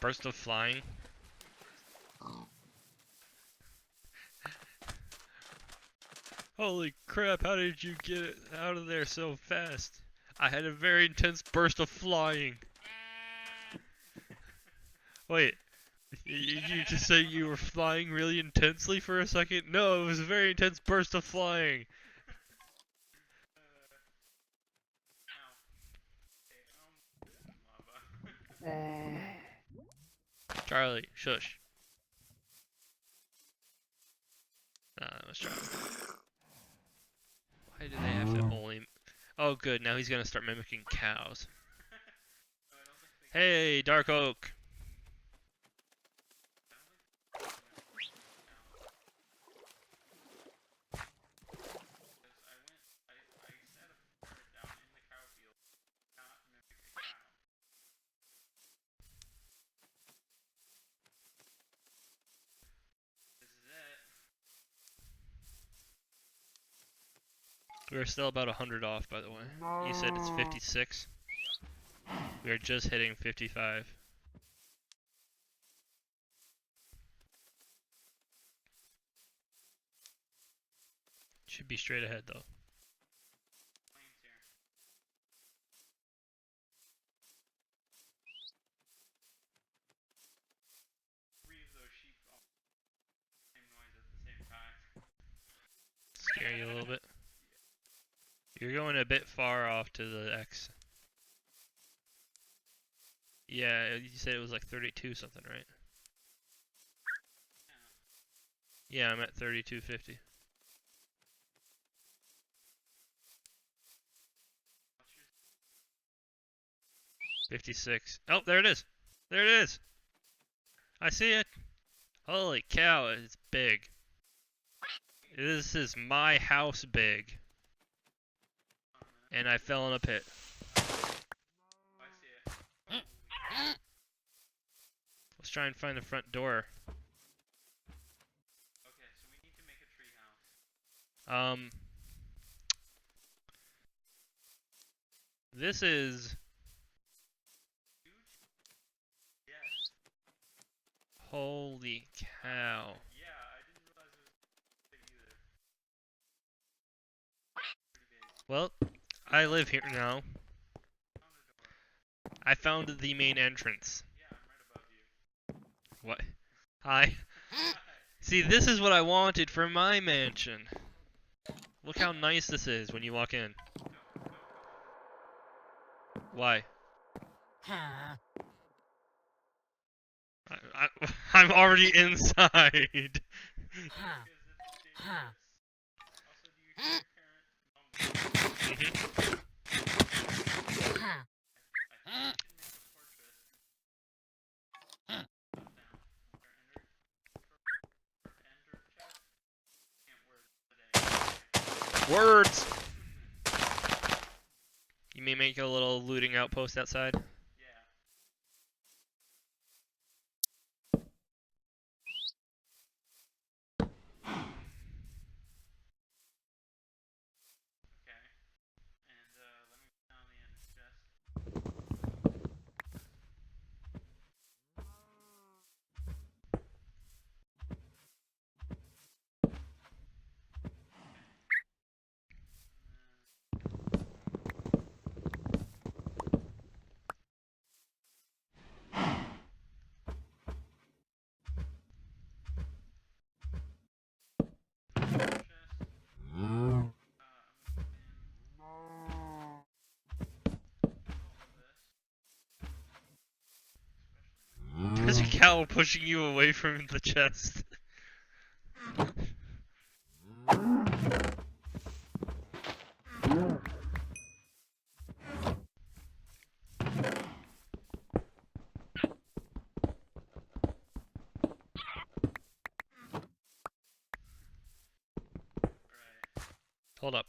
A: Burst of flying. Holy crap, how did you get it out of there so fast? I had a very intense burst of flying. Wait, you just say you were flying really intensely for a second? No, it was a very intense burst of flying. Charlie, shush. That was Charlie. Why do they have to only... Oh good, now he's gonna start mimicking cows. Hey, Dark Oak. We're still about 100 off, by the way. You said it's 56. We are just hitting 55. Should be straight ahead, though. Scare you a little bit. You're going a bit far off to the X. Yeah, you said it was like 32 something, right? Yeah, I'm at 3250. $56. Oh, there it is. There it is. I see it. Holy cow, it's big. This is my house big. And I fell in a pit. Let's try and find the front door.
B: Okay, so we need to make a tree house.
A: This is...
B: Yes.
A: Holy cow.
B: Yeah, I didn't realize it was big either. Pretty big.
A: Well, I live here now.
B: Found a door.
A: I found the main entrance.
B: Yeah, I'm right above you.
A: What? Hi. See, this is what I wanted for my mansion. Look how nice this is when you walk in. Why? I'm already inside. Words! You may make a little looting outpost outside. There's a cow pushing you away from the chest. Hold up.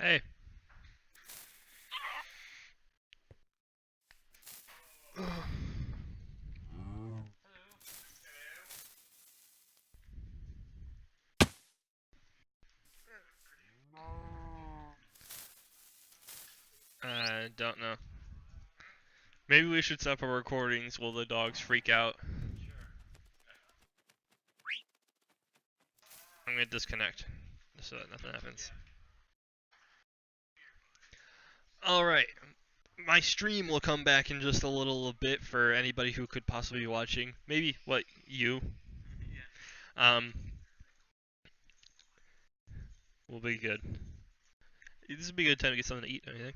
A: Hey. I don't know. Maybe we should stop our recordings while the dogs freak out. I'm gonna disconnect so that nothing happens. Alright. My stream will come back in just a little bit for anybody who could possibly be watching. Maybe, what, you? Will be good. This would be a good time to get something to eat, I think.